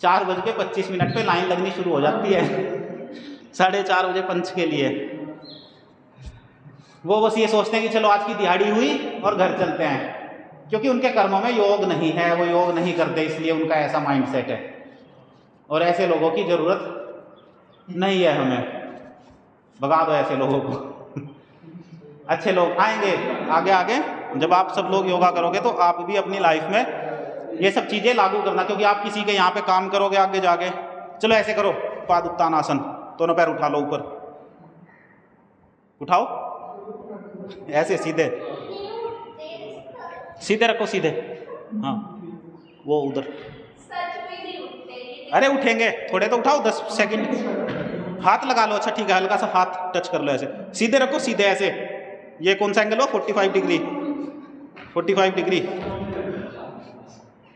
A: 4:25 पे लाइन लगनी शुरू हो जाती है 4:30 बजे पंच के लिए। वो बस ये सोचते हैं कि चलो आज की दिहाड़ी हुई और घर चलते हैं, क्योंकि उनके कर्मों में योग नहीं है, वो योग नहीं करते, इसलिए उनका ऐसा माइंडसेट है। और ऐसे लोगों की ज़रूरत नहीं है, हमें भगा दो ऐसे लोगों को अच्छे लोग आएंगे आगे आगे। जब आप सब लोग योगा करोगे तो आप भी अपनी लाइफ में ये सब चीज़ें लागू करना, क्योंकि आप किसी के यहाँ पे काम करोगे आगे जाके। चलो ऐसे करो, पाद उत्तान आसन, दोनों पैर उठा लो ऊपर, उठाओ ऐसे सीधे सीधे रखो, सीधे, हाँ वो उधर।
B: सच में नहीं उठते।
A: अरे उठेंगे, थोड़े तो उठाओ, 10 सेकंड हाथ लगा लो। अच्छा ठीक है, हल्का सा हाथ टच कर लो, ऐसे सीधे रखो, सीधे ऐसे। ये कौन सा एंगल हो? 45 डिग्री, 45 डिग्री,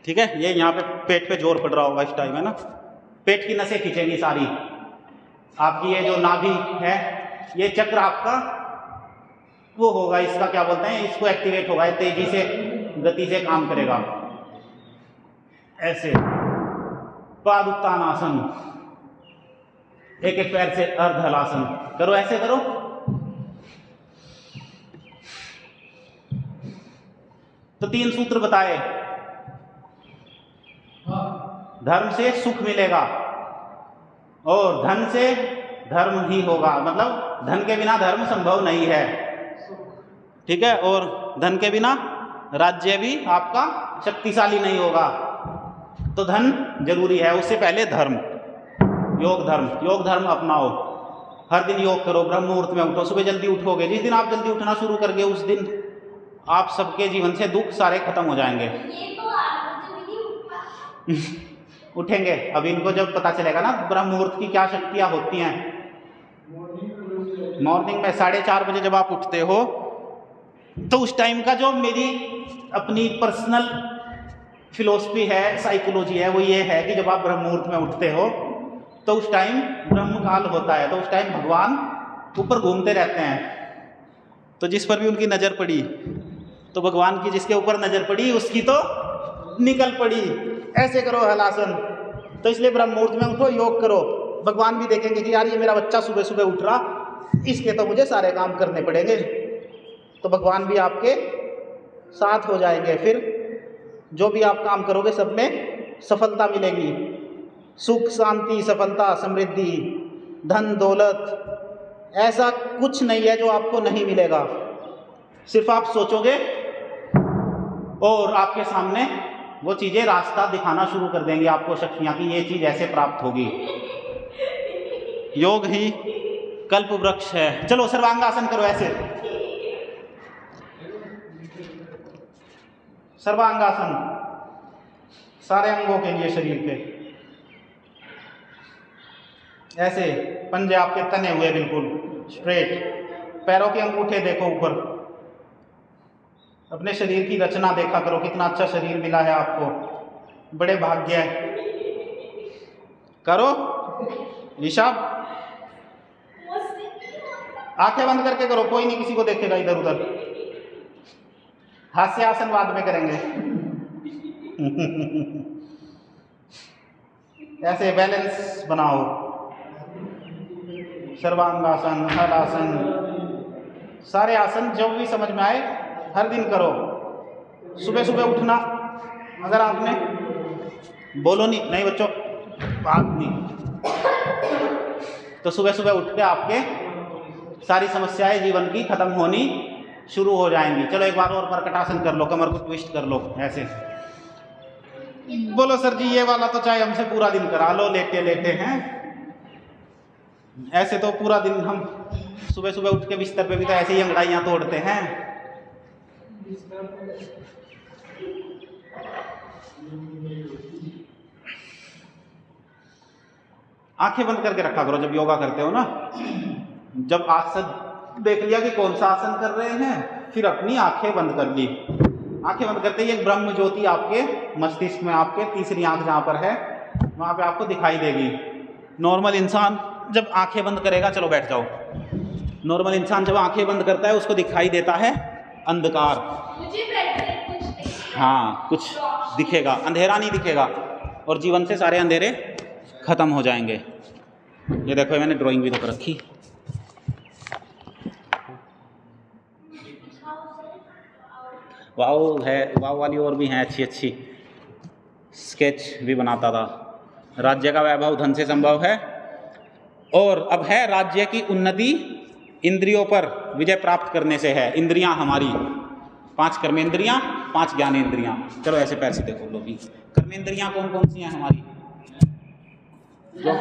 A: ठीक है। ये यहाँ पे पेट पे जोर पड़ रहा होगा इस टाइम, है ना। पेट की नसें खींचेंगी सारी आपकी। ये जो नाभि है, ये चक्र आपका वो होगा, इसका क्या बोलते हैं, इसको एक्टिवेट होगा, तेजी से गति से काम करेगा। ऐसे पाद उत्तान आसन, एक एक पैर से अर्ध हलासन करो, ऐसे करो। तो 3 सूत्र बताए। धर्म से सुख मिलेगा और धन से धर्म ही होगा, मतलब धन के बिना धर्म संभव नहीं है, ठीक है। और धन के बिना राज्य भी आपका शक्तिशाली नहीं होगा। तो धन जरूरी है, उससे पहले धर्म, योग धर्म। योग धर्म अपनाओ, हर दिन योग करो, ब्रह्म मुहूर्त में उठो, सुबह जल्दी उठोगे। जिस दिन आप जल्दी उठना शुरू करोगे उस दिन आप सबके जीवन से दुख सारे खत्म हो जाएंगे।
B: ये तो आप मुझे नहीं उठा
A: उठेंगे। अब इनको जब पता चलेगा ना ब्रह्म मुहूर्त की क्या शक्तियाँ होती हैं। मॉर्निंग में 4:30 बजे जब आप उठते हो तो उस टाइम का जो मेरी अपनी पर्सनल फिलोसफी है, साइकोलॉजी है, वो ये है कि जब आप ब्रह्म मुहूर्त में उठते हो तो उस टाइम ब्रह्म काल होता है। तो उस टाइम भगवान ऊपर घूमते रहते हैं। तो जिस पर भी उनकी नज़र पड़ी, तो भगवान की जिसके ऊपर नज़र पड़ी उसकी तो निकल पड़ी। ऐसे करो हलासन। तो इसलिए ब्रह्म मुहूर्त में उठो, योग करो। भगवान भी देखेंगे कि यार ये मेरा बच्चा सुबह सुबह उठ रहा, इसके तो मुझे सारे काम करने पड़ेंगे। तो भगवान भी आपके साथ हो जाएंगे। फिर जो भी आप काम करोगे सब में सफलता मिलेगी। सुख, शांति, सफलता, समृद्धि, धन, दौलत, ऐसा कुछ नहीं है जो आपको नहीं मिलेगा। सिर्फ आप सोचोगे और आपके सामने वो चीज़ें रास्ता दिखाना शुरू कर देंगी आपको, शक्तियाँ की ये चीज़ ऐसे प्राप्त होगी। योग ही कल्प वृक्ष है। चलो सर्वांगासन करो, ऐसे सर्वांगासन, सारे अंगों के लिए शरीर के। ऐसे पंजे आपके तने हुए बिल्कुल स्ट्रेट, पैरों के अंगूठे देखो ऊपर। अपने शरीर की रचना देखा करो, कितना अच्छा शरीर मिला है आपको, बड़े भाग्य है। करो हिसाब, आंखें बंद करके करो, कोई नहीं किसी को देखेगा इधर उधर। हास्यासन बाद में करेंगे ऐसे बैलेंस बनाओ। सर्वांगासन, हलासन, सारे आसन जो भी समझ में आए हर दिन करो। सुबह सुबह उठना, अगर आपने बोलो नहीं बच्चों, बात नहीं, तो सुबह सुबह उठ के आपके सारी समस्याएं जीवन की खत्म होनी शुरू हो जाएंगी। चलो एक बार और प्रकटासन कर लो, कमर को ट्विस्ट कर लो ऐसे। बोलो सर जी ये वाला तो चाहे हमसे पूरा दिन करा लो, लेटे लेटे हैं। ऐसे तो पूरा दिन हम सुबह सुबह उठ के बिस्तर पे भी तो ऐसे ही अंगड़ाइयाँ तोड़ते हैं। आंखें बंद करके रखा करो जब योगा करते हो ना। जब आसन देख लिया कि कौन सा आसन कर रहे हैं, फिर अपनी आंखें बंद कर ली। आंखें बंद करते ही एक ब्रह्म ज्योति आपके मस्तिष्क में, आपके तीसरी आंख जहाँ पर है वहाँ पे आपको दिखाई देगी। नॉर्मल इंसान जब आंखें बंद करेगा, चलो बैठ जाओ, नॉर्मल इंसान जब आंखें बंद करता है उसको दिखाई देता है अंधकार।
B: मुझे बैठने कुछ नहीं।
A: हाँ, कुछ दिखेगा, अंधेरा नहीं दिखेगा, और जीवन से सारे अंधेरे खत्म हो जाएंगे। ये देखो मैंने ड्राइंग भी तो कर रखी। वाव है, वाव वाली और भी हैं अच्छी अच्छी। स्केच भी बनाता था। राज्य का वैभव धन से संभव है, और अब है राज्य की उन्नति इंद्रियों पर विजय प्राप्त करने से है। इंद्रियां हमारी 5 कर्मेंद्रियां, 5 ज्ञानेंद्रियां। चलो ऐसे पैर सीधे खोल लो भी। कर्मेंद्रियां कौन कौन सी हैं हमारी? जो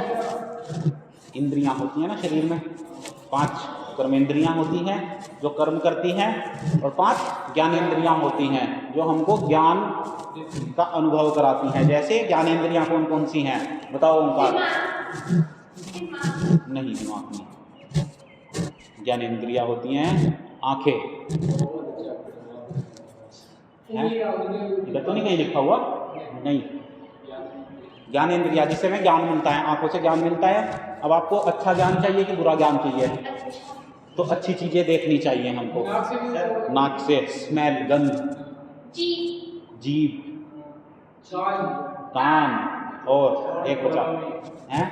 A: इंद्रियां होती हैं ना शरीर में, 5 कर्मेंद्रियां होती हैं जो कर्म करती हैं, और 5 ज्ञानेंद्रियां होती हैं जो हमको ज्ञान का अनुभव कराती हैं। जैसे ज्ञानेंद्रियां कौन कौन सी हैं बताओ उनका? नहीं, दिमाग नहीं। ज्ञानेंद्रियां होती हैं आंखें। इधर तो नहीं कहीं लिखा हुआ? नहीं, ज्ञानेंद्रिया जिससे हमें ज्ञान मिलता है, आंखों से ज्ञान मिलता है। अब आपको अच्छा ज्ञान चाहिए कि बुरा ज्ञान चाहिए? तो अच्छी चीजें देखनी चाहिए हमको। नाक से स्मेल, गंध, जीभ, कान, और एक बचा है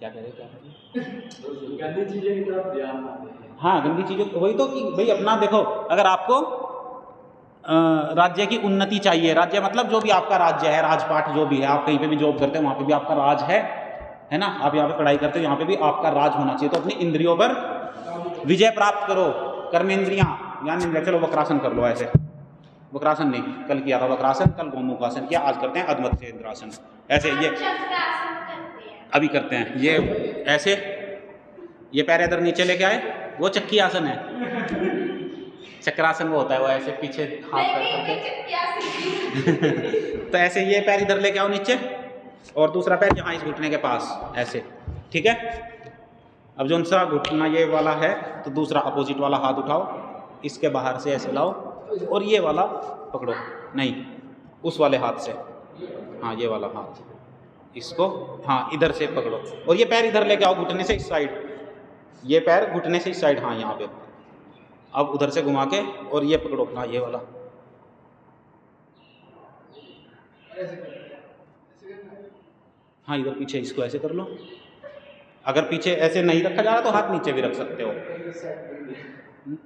A: क्या कह रहे?
C: गंदी चीजें की तरफ ध्यान।
A: हाँ, गंदी चीजों, वही तो कि भाई अपना देखो, अगर आपको राज्य की उन्नति चाहिए, राज्य मतलब जो भी आपका राज्य है, राजपाट जो भी है, आप कहीं पे भी जॉब करते हो वहाँ पे भी आपका राज है ना, आप यहाँ पे पढ़ाई करते हो यहाँ पे भी आपका राज होना चाहिए। तो अपनी इंद्रियों पर विजय प्राप्त करो। कर्मेंद्रियां, ज्ञानेंद्रियां। चलो वक्रासन कर लो ऐसे। वक्रासन नहीं, कल किया था वक्रासन, कल गोमुखासन किया, आज करते हैं अधमत्सेंद्रासन। ऐसे ये अभी करते हैं। ये ऐसे, ये पैर इधर नीचे लेके आए, वो चक्की आसन है। चक्रासन वो होता है, वो ऐसे पीछे हाथ करके तो ऐसे ये पैर इधर लेके आओ नीचे, और दूसरा पैर यहाँ इस घुटने के पास ऐसे, ठीक है। अब जो सा घुटना ये वाला है तो दूसरा अपोजिट वाला हाथ उठाओ, इसके बाहर से ऐसे लाओ, और ये वाला पकड़ो, नहीं उस वाले हाथ से, हाँ ये वाला हाथ इसको, हाँ इधर से पकड़ो, और ये पैर इधर लेके आओ घुटने से इस साइड, ये पैर घुटने से इस साइड, हाँ यहाँ पे। अब उधर से घुमा के और ये पकड़ो, हाँ ये वाला। हाँ इधर पीछे इसको ऐसे कर लो। अगर पीछे ऐसे नहीं रखा जा रहा तो हाथ नीचे भी रख सकते हो।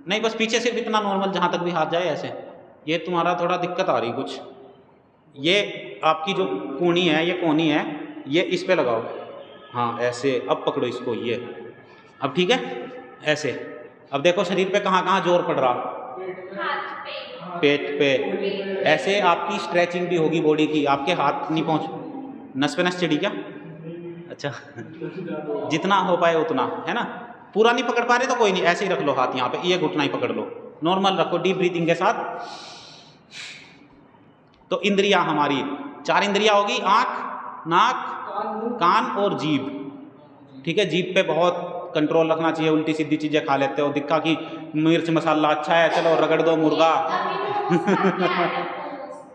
A: नहीं, बस पीछे सिर्फ इतना नॉर्मल जहाँ तक भी हाथ जाए ऐसे। ये तुम्हारा थोड़ा दिक्कत आ रही कुछ। ये आपकी जो कोहनी है, ये कोहनी है, ये इस पे लगाओ, हाँ ऐसे। अब पकड़ो इसको, ये अब ठीक है ऐसे। अब देखो शरीर पे कहाँ कहाँ जोर पड़ रहा, पेट पे। ऐसे आपकी स्ट्रेचिंग भी होगी बॉडी की, आपके हाथ नहीं पहुँच, नस पे नस चिड़ी क्या? अच्छा जितना हो पाए उतना, है ना। पूरा नहीं पकड़ पा रहे तो कोई नहीं, ऐसे ही रख लो हाथ यहाँ पे, ये घुटना ही पकड़ लो, नॉर्मल रखो डीप ब्रीथिंग के साथ। तो इंद्रियां हमारी 4 इंद्रियां होगी, आँख, नाक, कान और जीभ, ठीक है। जीभ पे बहुत कंट्रोल रखना चाहिए, उल्टी सीधी चीज़ें खा लेते हो, दिक्का कि मिर्च मसाला अच्छा है, चलो रगड़ दो मुर्गा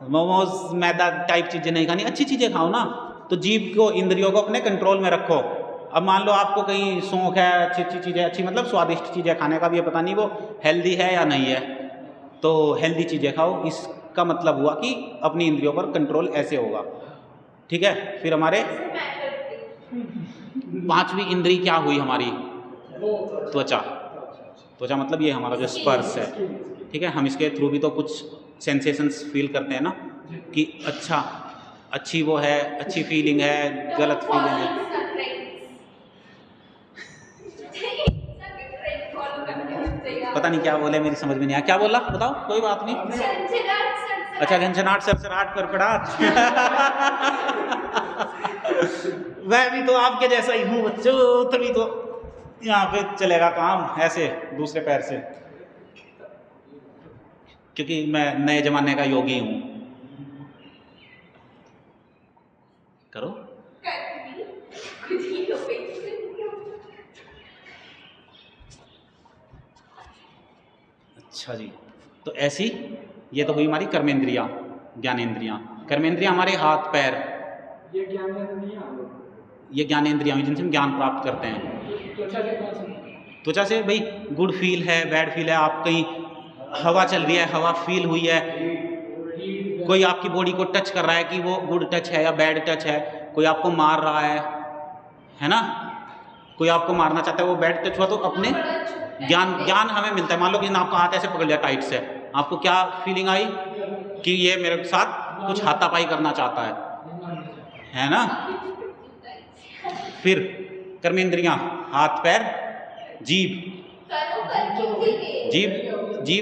A: मोमोज मैदा टाइप चीज़ें नहीं खानी, अच्छी चीज़ें खाओ ना। तो जीभ को, इंद्रियों को अपने कंट्रोल में रखो। अब मान लो आपको कहीं शौक है अच्छी अच्छी चीज़ें, अच्छी मतलब स्वादिष्ट चीज़ें खाने का, भी पता नहीं वो हेल्दी है या नहीं है, तो हेल्दी चीज़ें खाओ। इसका मतलब हुआ कि अपनी इंद्रियों पर कंट्रोल ऐसे होगा, ठीक है। फिर हमारे 5वीं इंद्री क्या हुई हमारी? त्वचा। त्वचा मतलब ये हमारा जो स्पर्श है, ठीक है। हम इसके थ्रू भी तो कुछ सेंसेशंस फील करते हैं ना, कि अच्छा, अच्छी वो है, अच्छी फीलिंग है, गलत फीलिंग है। पता नहीं क्या बोले, मेरी समझ में नहीं आया। क्या बोला बताओ? कोई बात नहीं। अच्छा घनश्याम सरसराहट पर पड़ा। मैं भी तो आपके जैसा ही हूँ बच्चों, तभी तो यहाँ पे चलेगा काम ऐसे दूसरे पैर से, क्योंकि मैं नए जमाने का योगी हूँ। करो अच्छा जी, तो ऐसी ये तो हुई हमारी कर्मेंद्रियाँ, ज्ञानेंद्रियाँ। कर्मेंद्रियाँ हमारे हाथ पैर,
C: ये ज्ञानेंद्रियाँ,
A: ये ज्ञानेंद्रियाँ जिनसे हम ज्ञान प्राप्त करते हैं। त्वचा से भाई गुड फील है, बैड फील है, आप कहीं हवा चल रही है, हवा फील हुई है, कोई आपकी बॉडी को टच कर रहा है कि वो गुड टच है या बैड टच है, कोई आपको मार रहा है ना, कोई आपको मारना चाहता है, वो बैड टच हुआ तो अपने ज्ञान हमें मिलता है। मान लो किसी ने आपका हाथ ऐसे पकड़ लिया टाइट से, आपको क्या फीलिंग आई कि ये मेरे साथ कुछ हाथापाई करना चाहता है ना। फिर कर्मेंद्रियाँ हाथ पैर, जीभ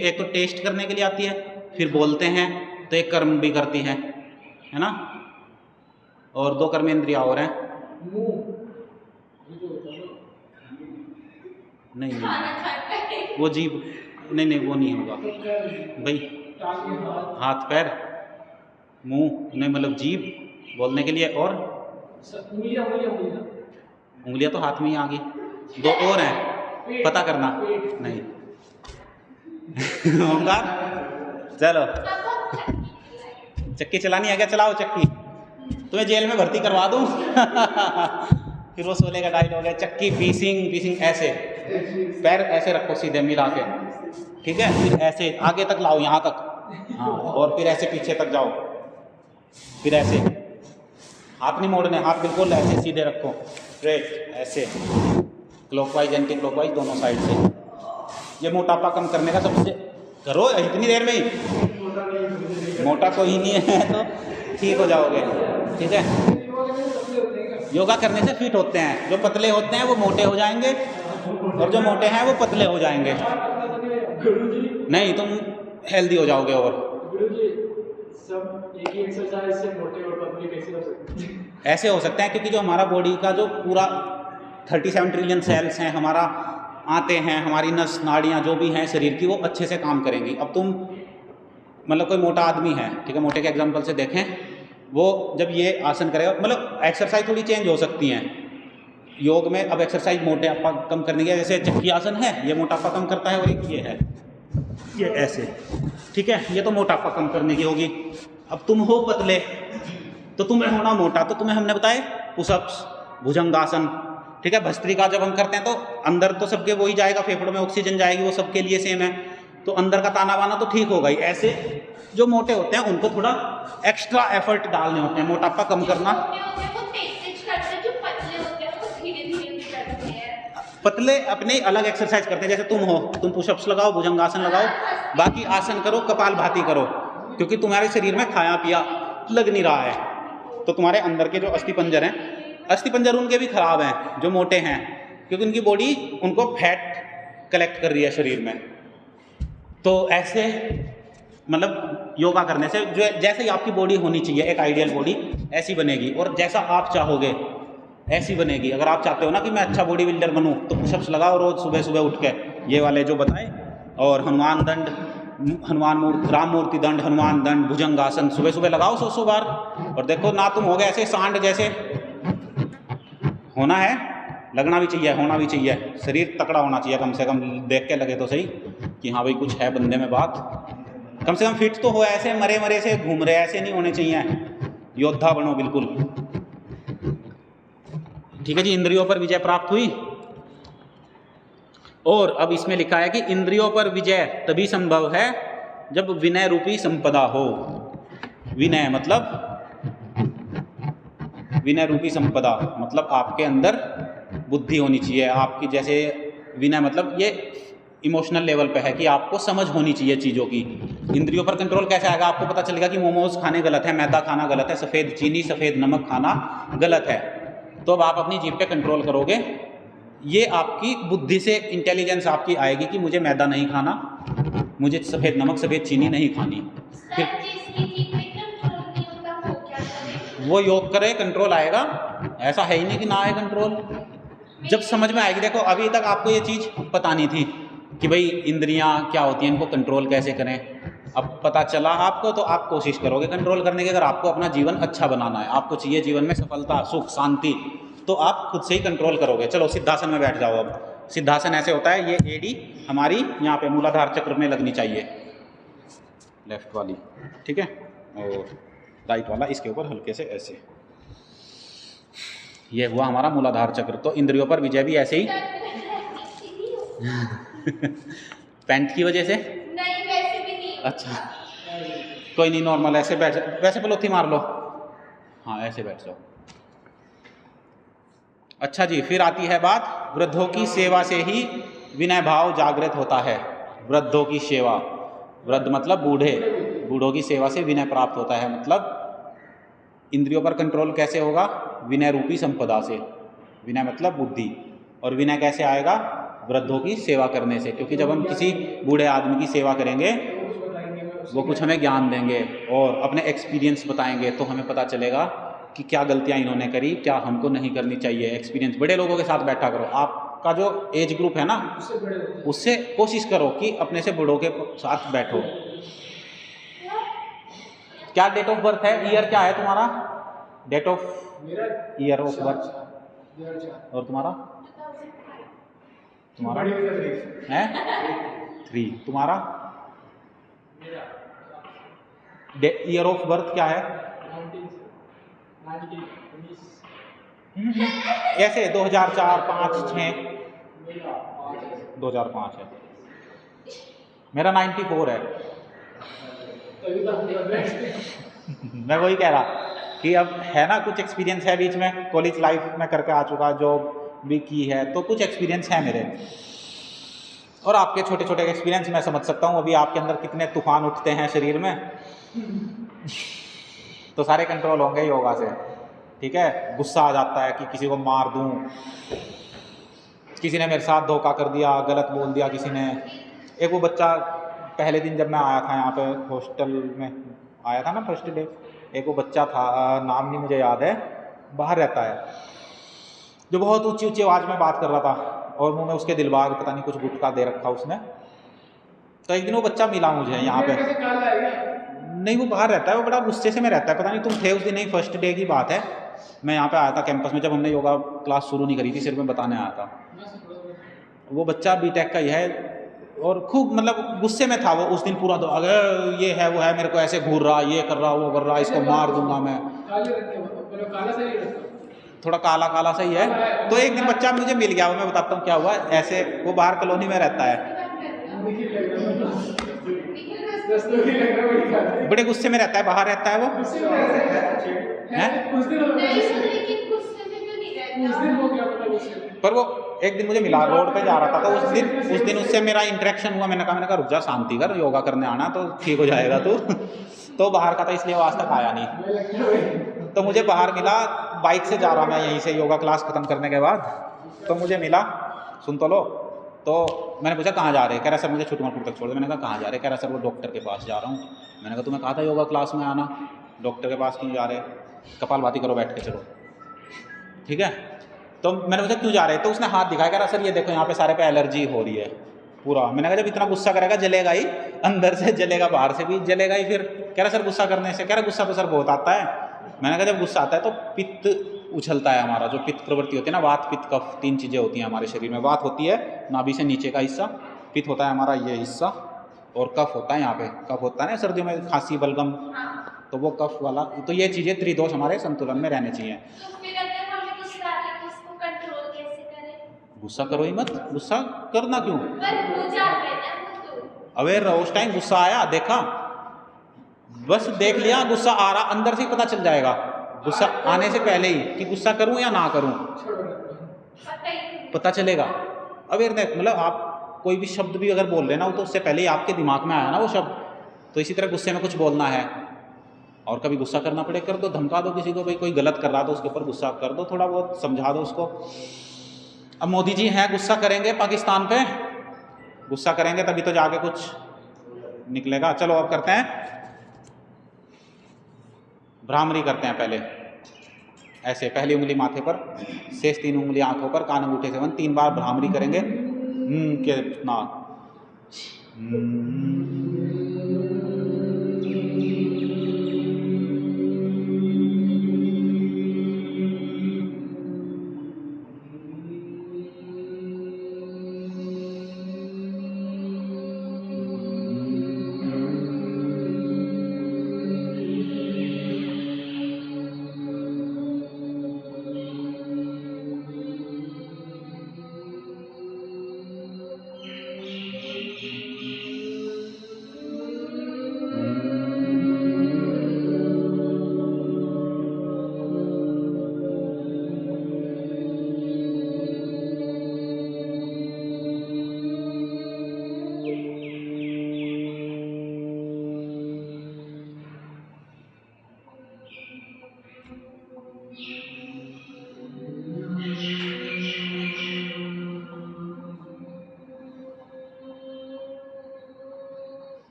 A: एक तो टेस्ट करने के लिए आती है, फिर बोलते हैं तो एक कर्म भी करती है ना। और दो कर्मेंद्रियाँ और हैं, नहीं वो जीभ नहीं वो नहीं होगा भाई, हाथ पैर मुंह नहीं, मतलब जीभ बोलने के लिए, और उंगलियां तो हाथ में ही आ गई, दो और हैं पता करना नहीं होगा। चलो चक्की चलानी है क्या, चलाओ चक्की, तुम्हें जेल में भर्ती करवा दूं। फिर वो सोले का डायलॉग है, चक्की पीसिंग ऐसे, पैर ऐसे रखो सीधे मिला के, ठीक है, फिर ऐसे आगे तक लाओ यहाँ तक, हाँ, और फिर ऐसे पीछे तक जाओ, फिर ऐसे हाथ नहीं मोड़ने, हाथ बिल्कुल ऐसे सीधे रखो स्ट्रेट, ऐसे क्लॉकवाइज एंटी क्लॉकवाइज दोनों साइड से। ये मोटापा कम करने का सबसे, करो इतनी देर में ही, मोटा कोई नहीं है तो ठीक हो जाओगे, ठीक है। योगा करने से फिट होते हैं, जो पतले होते हैं वो मोटे हो जाएंगे, और जो मोटे हैं वो पतले हो जाएंगे, नहीं तुम हेल्दी हो जाओगे। और सब एक ही एक्सरसाइज से मोटे और पतले कैसे हो सकते हैं? ऐसे हो सकते हैं क्योंकि जो हमारा बॉडी का जो पूरा 37 ट्रिलियन सेल्स हैं, हमारा आते हैं, हमारी नस नाड़ियाँ जो भी हैं शरीर की, वो अच्छे से काम करेंगी। अब तुम मतलब कोई मोटा आदमी है, ठीक है, मोटे के एग्जांपल से देखें, वो जब ये आसन करेगा, मतलब एक्सरसाइज थोड़ी चेंज हो सकती हैं योग में। अब एक्सरसाइज मोटापा कम करने की, जैसे चक्की आसन है, ये मोटापा कम करता है, और एक ये है, ये ऐसे, ठीक है, ये तो मोटापा कम करने की होगी। अब तुम हो पतले तो तुम्हें होना मोटा, तो तुम्हें हमने बताए पुशअप्स, भुजंगासन, ठीक है। भस्त्रिका जब हम करते हैं तो अंदर तो सबके वही जाएगा, फेफड़ों में ऑक्सीजन जाएगी, वो सबके लिए सेम है, तो अंदर का ताना बाना तो ठीक होगा ही। ऐसे जो मोटे होते हैं उनको थोड़ा एक्स्ट्रा एफर्ट डालने होते हैं, मोटापा कम करना। पतले अपने अलग एक्सरसाइज करते हैं, जैसे तुम हो, तुम पुशअप्स लगाओ, भुजंगासन लगाओ, बाकी आसन करो, कपालभाति करो, क्योंकि तुम्हारे शरीर में खाया पिया लग नहीं रहा है, तो तुम्हारे अंदर के जो अस्थिपंजर हैं, अस्थिपंजर उनके भी खराब हैं जो मोटे हैं, क्योंकि उनकी बॉडी उनको फैट कलेक्ट कर रही है शरीर में। तो ऐसे मतलब योगा करने से जो जैसे ही आपकी बॉडी होनी चाहिए, एक आइडियल बॉडी ऐसी बनेगी, और जैसा आप चाहोगे ऐसी बनेगी। अगर आप चाहते हो ना कि मैं अच्छा बॉडी बिल्डर बनूं, तो पुशअप्स लगाओ रोज सुबह सुबह उठ के, ये वाले जो बताए, और हनुमान दंड, राम मूर्ति दंड, हनुमान दंड, भुजंगासन सुबह सुबह लगाओ 100 बार, और देखो ना तुम हो गए ऐसे सांड जैसे। होना है, लगना भी चाहिए, होना भी चाहिए, शरीर तकड़ा होना चाहिए, कम से कम देख के लगे तो सही कि हाँ भाई कुछ है बंदे में बात, कम से कम फिट तो हो, ऐसे मरे मरे से घूम रहे ऐसे नहीं होने चाहिए, योद्धा बनो बिल्कुल, ठीक है जी। इंद्रियों पर विजय प्राप्त हुई, और अब इसमें लिखा है कि इंद्रियों पर विजय तभी संभव है जब विनय रूपी संपदा हो। विनय मतलब, विनय रूपी संपदा मतलब आपके अंदर बुद्धि होनी चाहिए आपकी, जैसे विनय मतलब ये इमोशनल लेवल पे है कि आपको समझ होनी चाहिए चीज़ों की। इंद्रियों पर कंट्रोल कैसे आएगा? आपको पता चलेगा कि मोमोज खाने गलत है, मैदा खाना गलत है, सफ़ेद चीनी सफ़ेद नमक खाना गलत है, तो अब आप अपनी जीभ पे कंट्रोल करोगे, ये आपकी बुद्धि से इंटेलिजेंस आपकी आएगी कि मुझे मैदा नहीं खाना, मुझे सफ़ेद नमक सफ़ेद चीनी नहीं खानी। फिर
B: इसकी ठीक में कंट्रोल नहीं होता, वो क्या करे?
A: वो योग करे कंट्रोल आएगा, ऐसा है ही नहीं कि ना आए कंट्रोल। जब समझ में आएगी, देखो अभी तक आपको ये चीज़ पता नहीं थी कि भाई इंद्रियां क्या होती हैं, इनको कंट्रोल कैसे करें। अब पता चला आपको तो आप कोशिश करोगे कंट्रोल करने की। अगर आपको अपना जीवन अच्छा बनाना है, आपको चाहिए जीवन में सफलता, सुख, शांति, तो आप खुद से ही कंट्रोल करोगे। चलो सिद्धासन में बैठ जाओ। अब सिद्धासन ऐसे होता है, ये एडी हमारी यहाँ पे मूलाधार चक्र में लगनी चाहिए, लेफ्ट वाली, ठीक है, और राइट वाला इसके ऊपर हल्के से ऐसे। ये हुआ हमारा मूलाधार चक्र। तो इंद्रियों पर विजय भी ऐसे ही पैंट की वजह से।
B: नहीं, वैसे भी नहीं।
A: अच्छा कोई नहीं, नॉर्मल ऐसे बैठ, वैसे पलोथी मार लो, हाँ ऐसे बैठ जाओ। अच्छा जी, फिर आती है बात, वृद्धों की सेवा से ही विनय भाव जागृत होता है। वृद्धों की सेवा, वृद्ध मतलब बूढ़े, बूढ़ों की सेवा से विनय प्राप्त होता है। मतलब इंद्रियों पर कंट्रोल कैसे होगा? विनय रूपी संपदा से। विनय मतलब बुद्धि, और विनय कैसे आएगा? वृद्धों की सेवा करने से। क्योंकि जब हम किसी बूढ़े आदमी की सेवा करेंगे, वो कुछ हमें ज्ञान देंगे और अपने एक्सपीरियंस बताएंगे, तो हमें पता चलेगा कि क्या गलतियां इन्होंने करी, क्या हमको नहीं करनी चाहिए। एक्सपीरियंस, बड़े लोगों के साथ बैठा करो। आपका जो एज ग्रुप है ना, उससे कोशिश करो कि अपने से बड़ों के साथ बैठो। क्या डेट ऑफ बर्थ है? ईयर क्या है तुम्हारा? Date of year of birth. और तुम्हारा? तुम्हारा है 3। तुम्हारा ईयर ऑफ बर्थ क्या है? ऐसे 2004, 5, 6, 2005 है। मेरा 94 है। मैं वही कह रहा कि अब है ना, कुछ एक्सपीरियंस है बीच में, कॉलेज लाइफ में करके आ चुका, जॉब भी की है, तो कुछ एक्सपीरियंस है मेरे। और आपके छोटे छोटे एक्सपीरियंस मैं समझ सकता हूँ अभी आपके अंदर कितने तूफान उठते हैं शरीर में। तो सारे कंट्रोल होंगे योगा से, ठीक है। गुस्सा आ जाता है कि किसी को मार दूं, किसी ने मेरे साथ धोखा कर दिया, गलत बोल दिया किसी ने। एक वो बच्चा पहले दिन जब मैं आया था यहाँ पे हॉस्टल में आया था ना, फर्स्ट डे, एक वो बच्चा था, नाम नहीं मुझे याद है, बाहर रहता है, जो बहुत ऊंची ऊंची आवाज़ में बात कर रहा था और मुंह में उसके दिलबाग पता नहीं कुछ गुटखा दे रखा उसने। तो एक दिन वो बच्चा मिला मुझे यहाँ पे, नहीं वो बाहर रहता है, वो बड़ा गुस्से से में रहता है, पता नहीं तुम थे उस दिन, नहीं फर्स्ट डे की बात है। मैं यहाँ पे आया था कैंपस में, जब हमने योगा क्लास शुरू नहीं करी थी, सिर्फ मैं बताने आया था। वो बच्चा बीटेक का ही है और खूब मतलब गुस्से में था वो उस दिन पूरा। अगर ये है वो है, मेरे को ऐसे घूर रहा, ये कर रहा, वो कर रहा, इसको मार दूंगा मैं। थोड़ा काला काला सही है। तो एक दिन बच्चा मुझे मिल गया, वो मैं बताता हूँ क्या हुआ। ऐसे वो बाहर कॉलोनी में रहता है, बड़े गुस्से में रहता है, बाहर रहता है वो पर वो एक दिन मुझे मिला, रोड पे जा रहा था, तो उस दिन उससे मेरा इंटरेक्शन हुआ। मैंने कहा रुक जा, शांति कर, योगा करने आना तो ठीक हो जाएगा तू। तो बाहर का था इसलिए वो आज तक आया नहीं। तो मुझे बाहर मिला, बाइक से जा रहा मैं यहीं से योगा क्लास खत्म करने के बाद, तो मुझे मिला, सुन तो लो। तो मैंने पूछा कहाँ जा रहे? कह रहा सर मुझे छुटमापुर तक छोड़ दो। मैंने कहा कहाँ जा रहे? कह रहा सर वो डॉक्टर के पास जा रहा हूँ। मैंने कहा तुम्हें कहा था योगा क्लास में आना, डॉक्टर के पास क्यों जा रहे? कपालभाति करो बैठ के, चलो ठीक है। तो मैंने पूछा क्यों जा रहे? तो उसने हाथ दिखाया, कह रहा सर ये देखो यहाँ पे सारे पे एलर्जी हो रही है पूरा। मैंने कहा जब इतना गुस्सा करेगा जलेगा ही, अंदर से जलेगा, बाहर से भी जलेगा ही। फिर कह रहा सर गुस्सा करने से, कह रहा गुस्सा तो सर बहुत आता है। मैंने कहा जब गुस्सा आता है तो पित्त उछलता है हमारा, जो पित्त प्रवृत्ति होती है ना, वात पित्त कफ, 3 चीज़ें होती हैं हमारे शरीर में। वात होती है नाभि से नीचे का हिस्सा, पित्त होता है हमारा ये हिस्सा, और कफ होता है यहाँ पे, कफ होता है ना सर्दियों में खांसी बलगम, तो वो कफ वाला। तो ये चीज़ें त्रिदोष हमारे संतुलन में रहने चाहिए। गुस्सा करो ही मत, गुस्सा करना क्यों? अवेयर रहो, उस टाइम गुस्सा आया, देखा, बस देख लिया गुस्सा आ रहा, अंदर से ही पता चल जाएगा गुस्सा आने से पहले ही कि गुस्सा करूं या ना करूं, पता चलेगा। अवेयरनेस मतलब आप कोई भी शब्द भी अगर बोल रहे ना, तो उससे पहले ही आपके दिमाग में आया ना वो शब्द। तो इसी तरह गुस्से में कुछ बोलना है और कभी गुस्सा करना पड़े कर दो, धमका दो किसी को, भाई कोई गलत कर रहा तो उसके ऊपर गुस्सा कर दो, थोड़ा बहुत समझा दो उसको। अब मोदी जी हैं, गुस्सा करेंगे पाकिस्तान पे, गुस्सा करेंगे तभी तो जाके कुछ निकलेगा। चलो अब करते हैं भ्रामरी करते हैं पहले, ऐसे पहली उंगली माथे पर, शेष 3 उंगली आंखों पर, कान अंगूठे से बंद, 3 बार भ्रामरी करेंगे के नाक।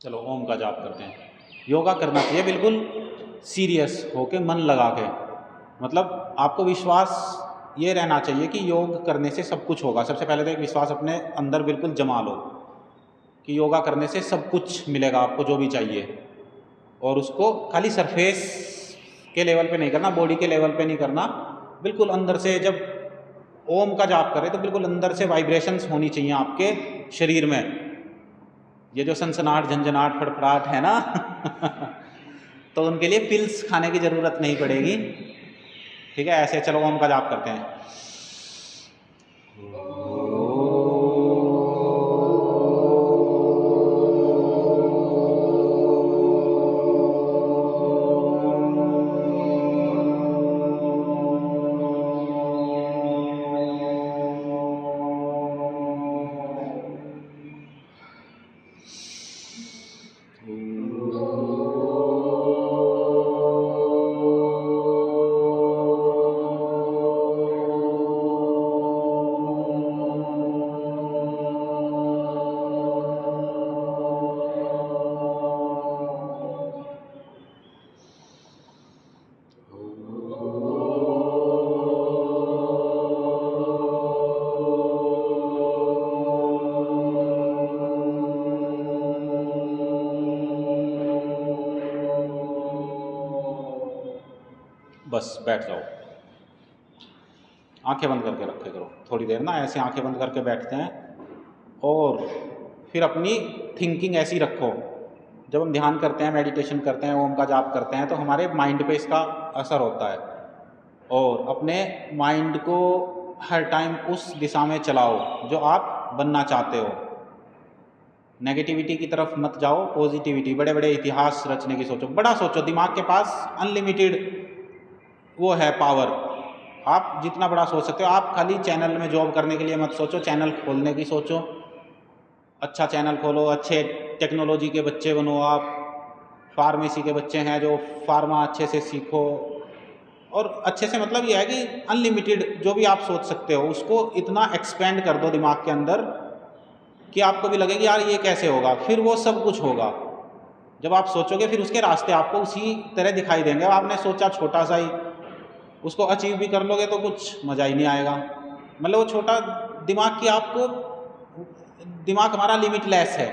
A: चलो ओम का जाप करते हैं। योगा करना चाहिए बिल्कुल सीरियस होके, मन लगा के, मतलब आपको विश्वास ये रहना चाहिए कि योग करने से सब कुछ होगा। सबसे पहले तो एक विश्वास अपने अंदर बिल्कुल जमा लो कि योगा करने से सब कुछ मिलेगा आपको जो भी चाहिए, और उसको खाली सरफेस के लेवल पे नहीं करना, बॉडी के लेवल पे नहीं करना, बिल्कुल अंदर से। जब ओम का जाप करें तो बिल्कुल अंदर से वाइब्रेशंस होनी चाहिए आपके शरीर में। ये जो सनसनाहट, झंझनाहट, फड़फड़ाहट है ना तो उनके लिए पिल्स खाने की ज़रूरत नहीं पड़ेगी, ठीक है। ऐसे चलो ओम का जाप करते हैं। बस बैठ जाओ, आंखें बंद करके रखे करो थोड़ी देर ना, ऐसे आंखें बंद करके बैठते हैं। और फिर अपनी थिंकिंग ऐसी रखो, जब हम ध्यान करते हैं, मेडिटेशन करते हैं, ओम का जाप करते हैं, तो हमारे माइंड पे इसका असर होता है। और अपने माइंड को हर टाइम उस दिशा में चलाओ जो आप बनना चाहते हो। नेगेटिविटी की तरफ मत जाओ, पॉजिटिविटी, बड़े बड़े इतिहास रचने की सोचो, बड़ा सोचो। दिमाग के पास अनलिमिटेड वो है पावर, आप जितना बड़ा सोच सकते हो। आप खाली चैनल में जॉब करने के लिए मत सोचो, चैनल खोलने की सोचो। अच्छा चैनल खोलो, अच्छे टेक्नोलॉजी के बच्चे बनो आप, फार्मेसी के बच्चे हैं जो फार्मा अच्छे से सीखो। और अच्छे से मतलब ये है कि अनलिमिटेड जो भी आप सोच सकते हो उसको इतना एक्सपेंड कर दो दिमाग के अंदर कि आपको भी लगे कि यार ये कैसे होगा, फिर वो सब कुछ होगा। जब आप सोचोगे फिर उसके रास्ते आपको उसी तरह दिखाई देंगे। आपने सोचा छोटा सा ही, उसको अचीव भी कर लोगे तो कुछ मज़ा ही नहीं आएगा। मतलब वो छोटा दिमाग की आपको, दिमाग हमारा लिमिटलेस है,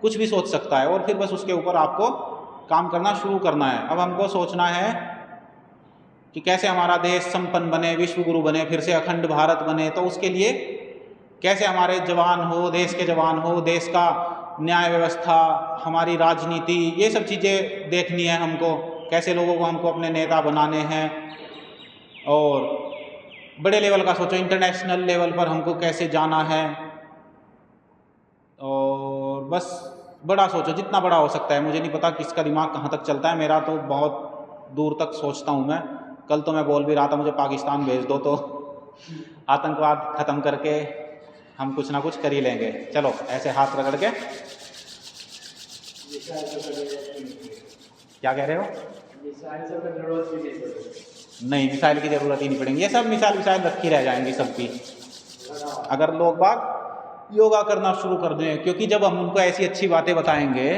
A: कुछ भी सोच सकता है, और फिर बस उसके ऊपर आपको काम करना शुरू करना है। अब हमको सोचना है कि कैसे हमारा देश संपन्न बने, विश्व गुरु बने, फिर से अखंड भारत बने। तो उसके लिए कैसे हमारे जवान हो, देश के जवान हो, देश का न्याय व्यवस्था, हमारी राजनीति, ये सब चीज़ें देखनी है हमको। कैसे लोगों को हमको अपने नेता बनाने हैं। और बड़े लेवल का सोचो, इंटरनेशनल लेवल पर हमको कैसे जाना है। और बस बड़ा सोचो, जितना बड़ा हो सकता है। मुझे नहीं पता किसका दिमाग कहाँ तक चलता है, मेरा तो बहुत दूर तक सोचता हूँ मैं। कल तो मैं बोल भी रहा था मुझे पाकिस्तान भेज दो तो आतंकवाद ख़त्म करके हम कुछ ना कुछ कर ही लेंगे। चलो ऐसे हाथ रगड़ के, क्या कह रहे हो? नहीं, मिसाइल की ज़रूरत ही नहीं पड़ेगी। ये सब मिसाइल रखी रह जाएंगी सबकी, अगर लोग बाग योगा करना शुरू कर दें। क्योंकि जब हम उनको ऐसी अच्छी बातें बताएंगे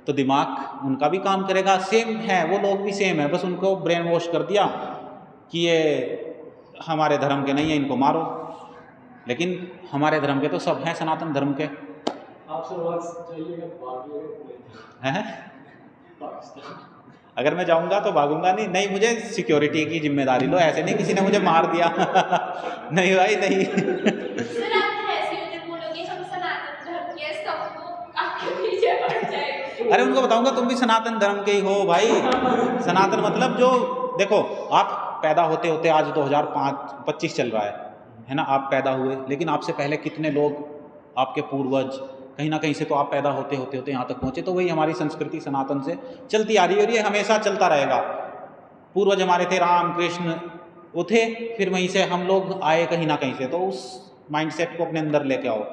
A: तो दिमाग उनका भी काम करेगा। सेम है, वो लोग भी सेम है, बस उनको ब्रेन वॉश कर दिया कि ये हमारे धर्म के नहीं है, इनको मारो। लेकिन हमारे धर्म के तो सब हैं, सनातन धर्म के
C: आपसे बात चाहिए भागिएगा
A: हैं।
C: पाकिस्तान।
A: अगर मैं जाऊंगा तो भागूंगा नहीं, नहीं मुझे सिक्योरिटी की जिम्मेदारी लो, ऐसे नहीं किसी ने मुझे मार दिया नहीं भाई नहीं।
B: सर आप ऐसे ही जो बोलोगे हम सनातन धर्म के, सबको आपके पीछे पड़ जाएंगे।
A: अरे उनको बताऊंगा तुम भी सनातन धर्म के ही हो भाई। सनातन मतलब जो देखो, आप पैदा होते होते आज 2025 चल रहा है ना, आप पैदा हुए, लेकिन आपसे पहले कितने लोग आपके पूर्वज, कहीं ना कहीं से तो आप पैदा होते होते होते यहाँ तक पहुँचे। तो वही हमारी संस्कृति सनातन से चलती आ रही है और ये हमेशा चलता रहेगा। पूर्वज हमारे थे राम कृष्ण, वो थे, फिर वहीं से हम लोग आए कहीं ना कहीं से। तो उस माइंडसेट को अपने अंदर लेके आओ,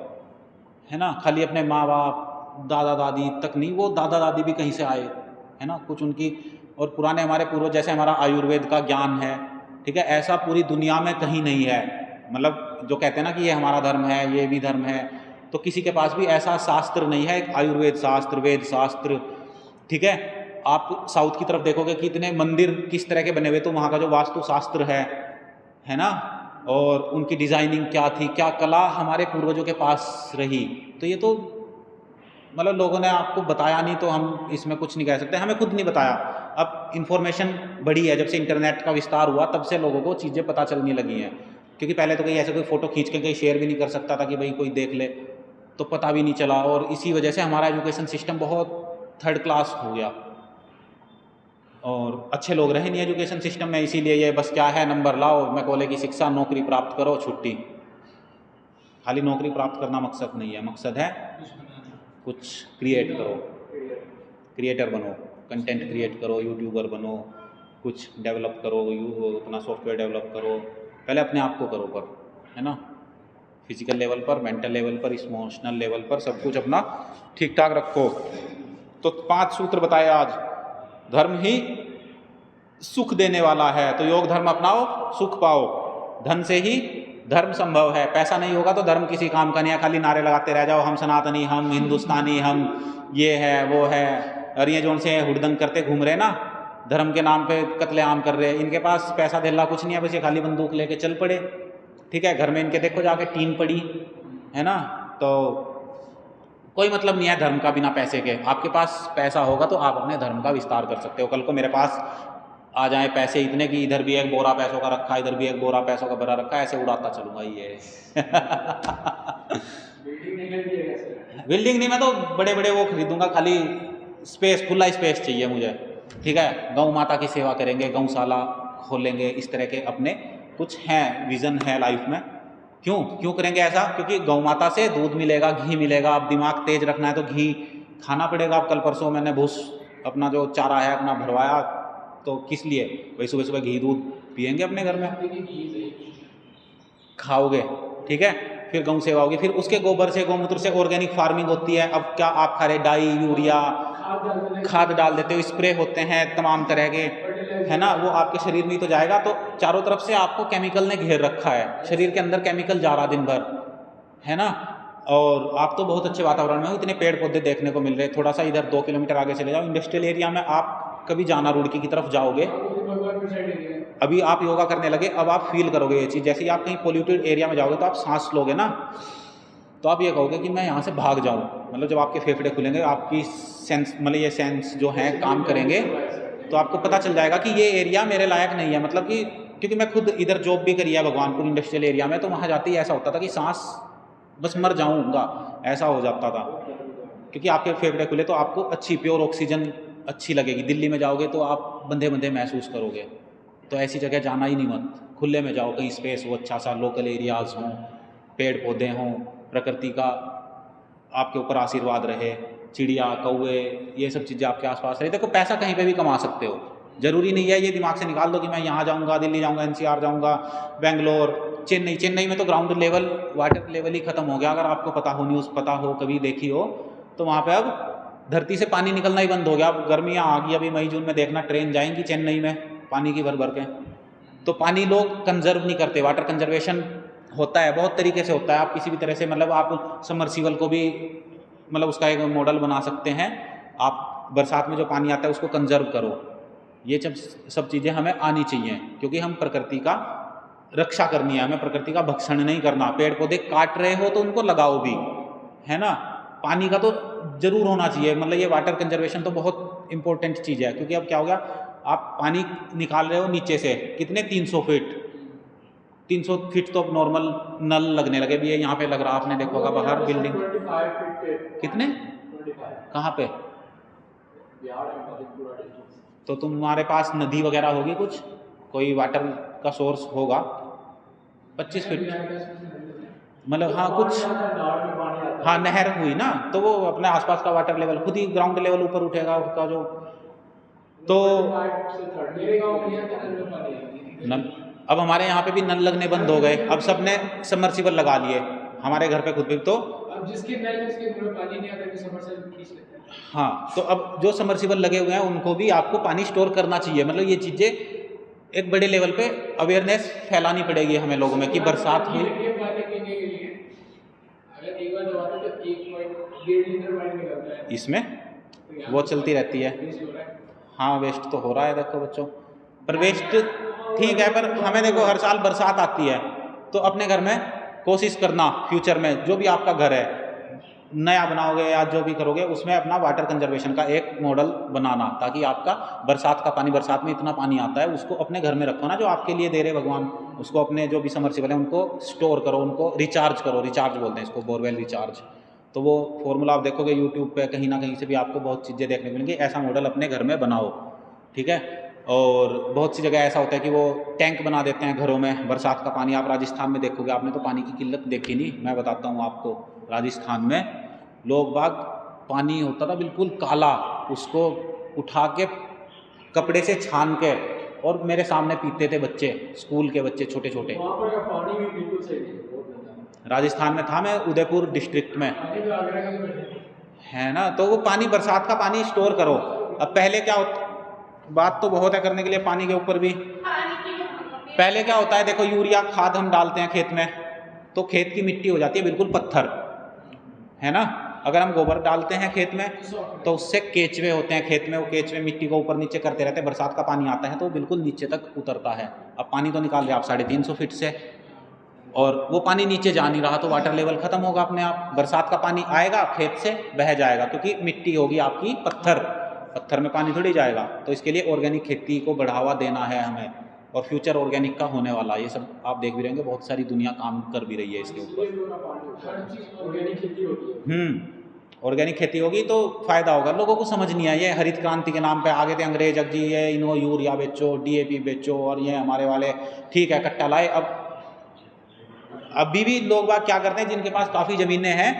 A: है ना। खाली अपने माँ बाप दादा दादी तक नहीं, वो दादा दादी भी कहीं से आए, है ना, कुछ उनकी। और पुराने हमारे पूर्वज, जैसे हमारा आयुर्वेद का ज्ञान है, ठीक है, ऐसा पूरी दुनिया में कहीं नहीं है। मतलब जो कहते हैं ना कि ये हमारा धर्म है, ये भी धर्म है, तो किसी के पास भी ऐसा शास्त्र नहीं है, एक आयुर्वेद शास्त्र, वेद शास्त्र, ठीक है। आप साउथ की तरफ देखोगे कि इतने मंदिर किस तरह के बने हुए, तो वहाँ का जो वास्तु शास्त्र है ना, और उनकी डिज़ाइनिंग क्या थी, क्या कला हमारे पूर्वजों के पास रही। तो ये तो मतलब लोगों ने आपको बताया नहीं, तो हम इसमें कुछ नहीं कह सकते, हमें खुद नहीं बताया। अब इन्फॉर्मेशन बढ़ी है, जब से इंटरनेट का विस्तार हुआ तब से लोगों को चीज़ें पता चलने लगी हैं। क्योंकि पहले तो कोई ऐसे कोई फ़ोटो खींच के कहीं शेयर भी नहीं कर सकता था कि भाई कोई देख ले, तो पता भी नहीं चला। और इसी वजह से हमारा एजुकेशन सिस्टम बहुत थर्ड क्लास हो गया और अच्छे लोग रहे नहीं एजुकेशन सिस्टम में। इसीलिए ये बस क्या है, नंबर लाओ, मैं कॉलेज की शिक्षा, नौकरी प्राप्त करो, छुट्टी। खाली नौकरी प्राप्त करना मकसद नहीं है, मकसद है कुछ क्रिएट करो, क्रिएटर बनो, कंटेंट क्रिएट करो, यूट्यूबर बनो, कुछ डेवलप करो, अपना सॉफ्टवेयर डेवलप करो। पहले अपने आप को करो पर, है ना, फिजिकल लेवल पर, मेंटल लेवल पर, इमोशनल लेवल पर, सब कुछ अपना ठीक ठाक रखो। तो 5 सूत्र बताए आज। धर्म ही सुख देने वाला है, तो योग धर्म अपनाओ, सुख पाओ। धन से ही धर्म संभव है, पैसा नहीं होगा तो धर्म किसी काम का नहीं है। खाली नारे लगाते रह जाओ, हम सनातनी, हम हिंदुस्तानी, हम ये है वो है। और ये जो उनसे हुड़दंग करते घूम रहे ना, धर्म के नाम पे कत्लेआम कर रहे हैं, इनके पास पैसा धेला कुछ नहीं है, बस ये खाली बंदूक लेके चल पड़े, ठीक है। घर में इनके देखो जाके टीन पड़ी है ना, तो कोई मतलब नहीं है धर्म का बिना पैसे के। आपके पास पैसा होगा तो आप अपने धर्म का विस्तार कर सकते हो। कल को मेरे पास आ जाए पैसे इतने कि इधर भी एक बोरा पैसों का रखा है, इधर भी एक बोरा पैसों का भरा रखा है, ऐसे उड़ाता चलूँगा ये बिल्डिंग नहीं, मैं तो बड़े बड़े वो खरीदूंगा, खाली स्पेस, खुला स्पेस चाहिए मुझे, ठीक है। गौ माता की सेवा करेंगे, गौशाला खोलेंगे, इस तरह के अपने कुछ हैं, विज़न है लाइफ में। क्यों करेंगे ऐसा? क्योंकि गौ माता से दूध मिलेगा, घी मिलेगा। अब दिमाग तेज रखना है तो घी खाना पड़ेगा। अब कल परसों मैंने भूस अपना जो चारा है अपना भरवाया, तो किस लिए? भाई सुबह सुबह घी दूध पियेंगे अपने घर में, खाओगे, ठीक है। फिर गौ सेवा होगी, फिर उसके गोबर से, गौमूत्र से ऑर्गेनिक फार्मिंग होती है। अब क्या आप खा रहे, डाई, यूरिया, खाद डाल देते हो, स्प्रे होते हैं तमाम तरह के, है ना, वो आपके शरीर में ही तो जाएगा। तो चारों तरफ से आपको केमिकल ने घेर रखा है, शरीर के अंदर केमिकल जा रहा दिन भर, है ना। और आप तो बहुत अच्छे वातावरण में हो, इतने पेड़ पौधे देखने को मिल रहे। थोड़ा सा इधर 2 किलोमीटर आगे चले जाओ, इंडस्ट्रियल एरिया में आप कभी जाना, रुड़की की तरफ जाओगे, अभी आप योगा करने लगे, अब आप फील करोगे ये चीज़। जैसे ही आप कहीं पोल्यूटेड एरिया में जाओगे तो आप सांस लोगे ना, तो आप ये कहोगे कि मैं यहाँ से भाग जाऊँ। मतलब जब आपके फेफड़े खुलेंगे, आपकी सेंस, मतलब ये सेंस जो हैं काम करेंगे, तो आपको पता चल जाएगा कि ये एरिया मेरे लायक नहीं है। मतलब कि क्योंकि मैं खुद इधर जॉब भी करी है भगवानपुर इंडस्ट्रियल एरिया में, तो वहाँ जाते ही ऐसा होता था कि सांस बस मर जाऊँगा, ऐसा हो जाता था। क्योंकि आपके फेफड़े खुले तो आपको अच्छी प्योर ऑक्सीजन अच्छी लगेगी। दिल्ली में जाओगे तो आप बंधे बंधे महसूस करोगे। तो ऐसी जगह जाना ही नहीं मत, खुले में जाओ, कहीं स्पेस हो अच्छा सा, लोकल एरियाज़ हों, पेड़ पौधे हों, प्रकृति का आपके ऊपर आशीर्वाद रहे, चिड़िया, कौवे, ये सब चीज़ें आपके आसपास रहे। देखो पैसा कहीं पे भी कमा सकते हो, ज़रूरी नहीं है ये दिमाग से निकाल दो कि मैं यहाँ जाऊँगा, दिल्ली जाऊँगा, NCR जाऊँगा, बेंगलोर, चेन्नई में तो ग्राउंड लेवल, वाटर लेवल ही ख़त्म हो गया। अगर आपको पता हो, न्यूज़ पता हो, कभी देखी हो, तो वहाँ पे अब धरती से पानी निकलना ही बंद हो गया। अब गर्मियाँ आ गई, अभी मई जून में देखना ट्रेन जाएंगी चेन्नई में पानी की भर के। तो पानी लोग कंजर्व नहीं करते। वाटर कंजर्वेशन होता है, बहुत तरीके से होता है। आप किसी भी तरह से, मतलब आप सबमर्सिबल को भी, मतलब उसका एक मॉडल बना सकते हैं। आप बरसात में जो पानी आता है उसको कंजर्व करो। ये सब चीज़ें हमें आनी चाहिए, क्योंकि हम प्रकृति का रक्षा करनी है, हमें प्रकृति का भक्षण नहीं करना। पेड़ पौधे काट रहे हो तो उनको लगाओ भी, है ना। पानी का तो जरूर होना चाहिए, मतलब ये वाटर कंजर्वेशन तो बहुत इंपॉर्टेंट चीज़ है। क्योंकि अब क्या हो गया, आप पानी निकाल रहे हो नीचे से कितने 300 फीट, 300 फीट तो अब नॉर्मल नल लगने लगे भी है। यहाँ पे लग रहा, आपने देखा होगा बाहर बिल्डिंग।
C: 25 फीट के
A: कितने?
C: 25
A: कहाँ पे?
C: बिहार में पूरा डिस्टेंस।
A: तो तुम्हारे पास नदी वगैरह होगी, कुछ कोई वाटर का सोर्स होगा? 25 फीट मतलब, हाँ कुछ, हाँ नहर हुई ना, तो वो अपने आसपास का वाटर लेवल खुद ही ग्राउंड लेवल ऊपर उठेगा उसका जो। तो नल, अब हमारे यहाँ पे भी नल लगने बंद हो गए, अब सबने सबमर्सिबल लगा लिए हमारे घर पे खुद भी। तो
C: अब जिसके नल उसके घर में पानी नहीं आता है, सबमर्सिबल खींच लेते हैं।
A: हाँ, तो अब जो सबमर्सिबल लगे हुए हैं उनको भी आपको पानी स्टोर करना चाहिए। मतलब ये चीज़ें एक बड़े लेवल पे अवेयरनेस फैलानी पड़ेगी हमें लोगों में कि बरसात हुई।
C: ये बातें करने के लिए अगर एक बार दबाते तो 1.5 लीटर पानी निकलता है
A: इसमें, वो चलती रहती है। हाँ वेस्ट तो हो रहा है देखो बच्चों, पर वेस्ट ठीक है, पर हमें देखो हर साल बरसात आती है, तो अपने घर में कोशिश करना फ्यूचर में जो भी आपका घर है नया बनाओगे या जो भी करोगे उसमें अपना वाटर कंजर्वेशन का एक मॉडल बनाना, ताकि आपका बरसात का पानी, बरसात में इतना पानी आता है उसको अपने घर में रखो ना, जो आपके लिए दे रहे भगवान, उसको अपने जो भी सबमर्सिबल है उनको स्टोर करो, उनको रिचार्ज करो। रिचार्ज बोलते हैं इसको, बोरवेल रिचार्ज। तो वो फॉर्मूला आप देखोगे यूट्यूब पे कहीं ना कहीं से भी आपको बहुत चीज़ें देखने को मिलेंगी। ऐसा मॉडल अपने घर में बनाओ, ठीक है। और बहुत सी जगह ऐसा होता है कि वो टैंक बना देते हैं घरों में बरसात का पानी। आप राजस्थान में देखोगे, आपने तो पानी की किल्लत देखी नहीं, मैं बताता हूँ आपको। राजस्थान में लोग बाग पानी होता था बिल्कुल काला, उसको उठा के कपड़े से छान के और मेरे सामने पीते थे बच्चे, स्कूल के बच्चे छोटे छोटे।
C: वहाँ पर का पानी भी बिल्कुल सही है, बहुत गंदा।
A: राजस्थान में था, मैं उदयपुर डिस्ट्रिक्ट में
C: पानी तो आगरा का ही बैठे
A: है ना। तो वो पानी, बरसात का पानी स्टोर करो। अब पहले क्या होता, बात तो बहुत है करने के लिए पानी के ऊपर भी। पहले क्या होता है, देखो यूरिया खाद हम डालते हैं खेत में, तो खेत की मिट्टी हो जाती है बिल्कुल पत्थर, है ना। अगर हम गोबर डालते हैं खेत में तो उससे केचवे होते हैं खेत में, वो केचवे मिट्टी को ऊपर नीचे करते रहते हैं। बरसात का पानी आता है तो वो बिल्कुल नीचे तक उतरता है। अब पानी तो निकाल रहे आप 350 फीट से, और वो पानी नीचे जा नहीं रहा, तो वाटर लेवल खत्म होगा अपने आप। बरसात का पानी आएगा खेत से बह जाएगा, क्योंकि मिट्टी होगी आपकी पत्थर, पत्थर में पानी थोड़ी जाएगा। तो इसके लिए ऑर्गेनिक खेती को बढ़ावा देना है हमें, और फ्यूचर ऑर्गेनिक का होने वाला, ये सब आप देख भी रहेंगे, बहुत सारी दुनिया काम कर भी रही है इसके ऊपर।
C: ऑर्गेनिक खेती होती है।
A: ऑर्गेनिक खेती होगी तो फायदा होगा। लोगों को समझ नहीं आया, ये हरित क्रांति के नाम पे आगे थे अंग्रेज, अब जी ये इनको यूरिया बेचो, DAP बेचो, और ये हमारे वाले ठीक है कट्टा लाए। अब अभी भी लोग बात क्या करते हैं, जिनके पास काफ़ी ज़मीनें हैं,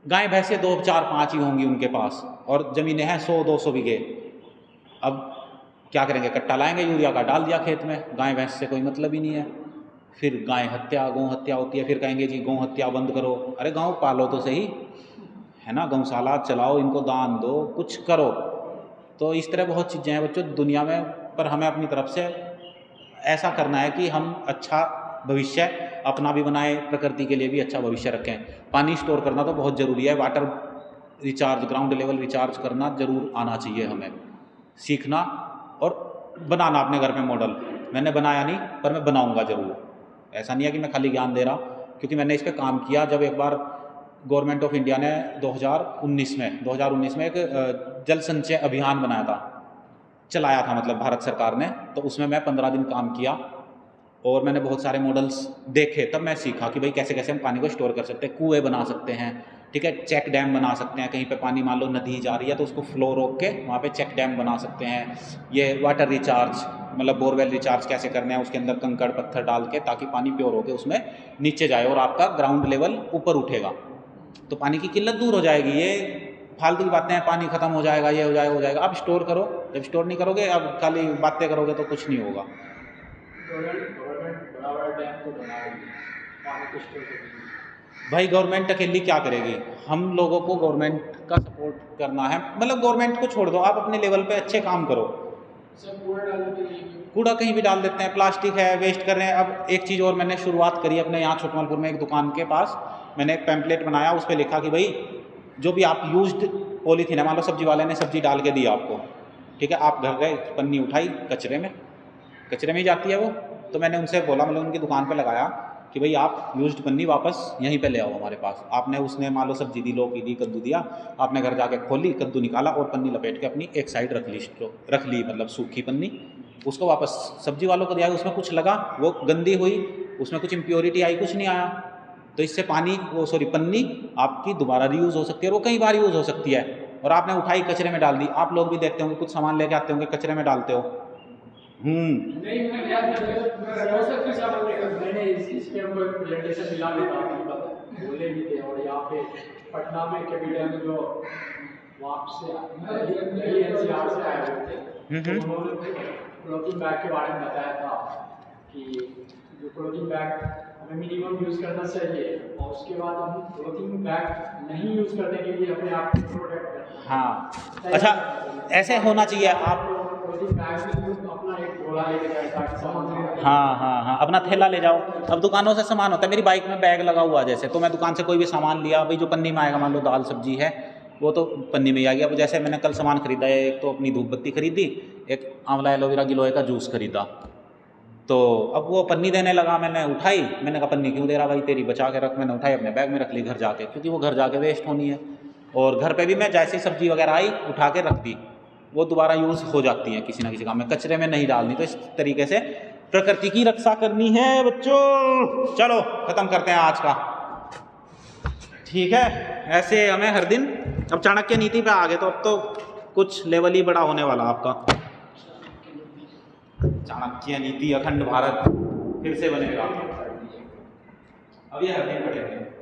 A: गाय भैंसे 2 4 5 ही होंगी उनके पास, और ज़मीनें हैं 100-200 बीघे। अब क्या करेंगे, कट्टा लाएंगे यूरिया का, डाल दिया खेत में, गाय भैंस से कोई मतलब ही नहीं है। फिर गाय हत्या, गौ हत्या होती है, फिर कहेंगे जी गौ हत्या बंद करो। अरे गाँव पालो तो सही, है ना, गौशाला चलाओ, इनको दान दो, कुछ करो। तो इस तरह बहुत चीज़ें हैं बच्चों दुनिया में, पर हमें अपनी तरफ से ऐसा करना है कि हम अच्छा भविष्य अपना भी बनाए, प्रकृति के लिए भी अच्छा भविष्य रखें। पानी स्टोर करना तो बहुत ज़रूरी है, water recharge, ground level recharge करना ज़रूर आना चाहिए हमें, सीखना और बनाना अपने घर में मॉडल। मैंने बनाया नहीं, पर मैं बनाऊंगा ज़रूर। ऐसा नहीं है कि मैं खाली ज्ञान दे रहा, क्योंकि मैंने इस पर काम किया। जब एक बार गवर्नमेंट ऑफ इंडिया ने 2019 में एक जल संचय अभियान बनाया था, चलाया था, मतलब भारत सरकार ने, तो उसमें मैं 15 दिन काम किया और मैंने बहुत सारे मॉडल्स देखे। तब मैं सीखा कि भाई कैसे कैसे हम पानी को स्टोर कर सकते हैं। कुएँ बना सकते हैं, ठीक है, चेक डैम बना सकते हैं, कहीं पे पानी मान लो नदी जा रही है तो उसको फ्लो रोक के वहाँ पे चेक डैम बना सकते हैं। ये वाटर रिचार्ज, मतलब बोरवेल रिचार्ज कैसे करने हैं, उसके अंदर कंकड़ पत्थर डाल के, ताकि पानी प्योर होकर उसमें नीचे जाए और आपका ग्राउंड लेवल ऊपर उठेगा, तो पानी की किल्लत दूर हो जाएगी। ये फालतू की बातें हैं, पानी खत्म हो जाएगा, ये हो जाएगा, हो जाएगा। आप स्टोर करो, जब स्टोर नहीं करोगे, अब खाली बातें करोगे तो कुछ नहीं होगा। भाई गवर्नमेंट अकेली क्या करेगी, हम लोगों को गवर्नमेंट का सपोर्ट करना है। मतलब गवर्नमेंट को छोड़ दो, आप अपने लेवल पे अच्छे काम करो। कूड़ा कहीं भी डाल देते हैं, प्लास्टिक है, वेस्ट कर रहे हैं। अब एक चीज़ और मैंने शुरुआत करी अपने यहाँ छोटमलपुर में, एक दुकान के पास मैंने एक पैम्पलेट बनाया, उस पर लिखा कि भाई जो भी आप यूज्ड पॉलीथीन है, मान लो सब्जी वाले ने सब्जी डाल के दी आपको, ठीक है, आप घर गए, पन्नी उठाई, कचरे में ही जाती है वो। तो मैंने उनसे बोला, मतलब उनकी दुकान पे लगाया कि भाई आप यूज्ड पन्नी वापस यहीं पे ले आओ हमारे पास। आपने उसने मान लो सब्जी दी, लौकी दी, कद्दू दिया, आपने घर जाके खोली, कद्दू निकाला और पन्नी लपेट के अपनी एक साइड रख ली, मतलब सूखी पन्नी, उसको वापस सब्जी वालों को दिया, उसमें कुछ लगा, वो गंदी हुई, उसमें कुछ इम्प्योरिटी आई, कुछ नहीं आया। तो इससे पन्नी आपकी दोबारा रीयूज़ हो सकती है, और वो कई बार यूज़ हो सकती है। और आपने उठाई कचरे में डाल दी। आप लोग भी देखते होंगे, कुछ सामान लेके आते होंगे, कचरे में डालते हो।
C: नहीं, मैंने इसके ऊपर प्रेजेंटेशन मिला भी था, आपको पता है, बोले भी थे। और यहाँ पे पटना में कैपिटल में जो वहाँ से NCR से आए हुए थे, तो उन्होंने क्लॉथिंग बैग के बारे में बताया था कि जो क्लॉथिंग बैग हमें मिनिमम यूज़ करना चाहिए, और उसके बाद हम क्लॉथिंग बैग नहीं यूज़ करने के लिए अपने आप को प्रोटेक्ट करते हैं।
A: हाँ, अच्छा, ऐसे होना चाहिए। आप हाँ, अपना थैला ले जाओ। अब दुकानों से सामान होता है, मेरी बाइक में बैग लगा हुआ जैसे, तो मैं दुकान से कोई भी सामान लिया, भाई जो पन्नी में आएगा, मान लो दाल सब्जी है, वो तो पन्नी में ही आ गया। अब जैसे मैंने कल सामान खरीदा है, एक तो अपनी धूप बत्ती खरीदी, एक आंवला एलोवेरा गिलोय का जूस खरीदा। तो अब वो पन्नी देने लगा, मैंने उठाई, मैंने कहा पन्नी क्यों दे रहा भाई, तेरी बचा के रख। मैंने उठाई, अपने बैग में रख ली घर जाके, क्योंकि वो घर जाके वेस्ट होनी है। और घर पे भी मैं जैसी सब्जी वगैरह आई, उठा के रख दी, वो दोबारा यूज़ हो जाती हैं किसी ना किसी काम में, कचरे में नहीं डालनी। तो इस तरीके से प्रकृति की रक्षा करनी है बच्चों। चलो ख़त्म करते हैं आज का, ठीक है। ऐसे हमें हर दिन, अब चाणक्य नीति पे आ गए, तो अब तो कुछ लेवल ही बड़ा होने वाला आपका। चाणक्य नीति, अखंड भारत फिर से बनेगा। अब ये हर दिन पढ़ेंगे।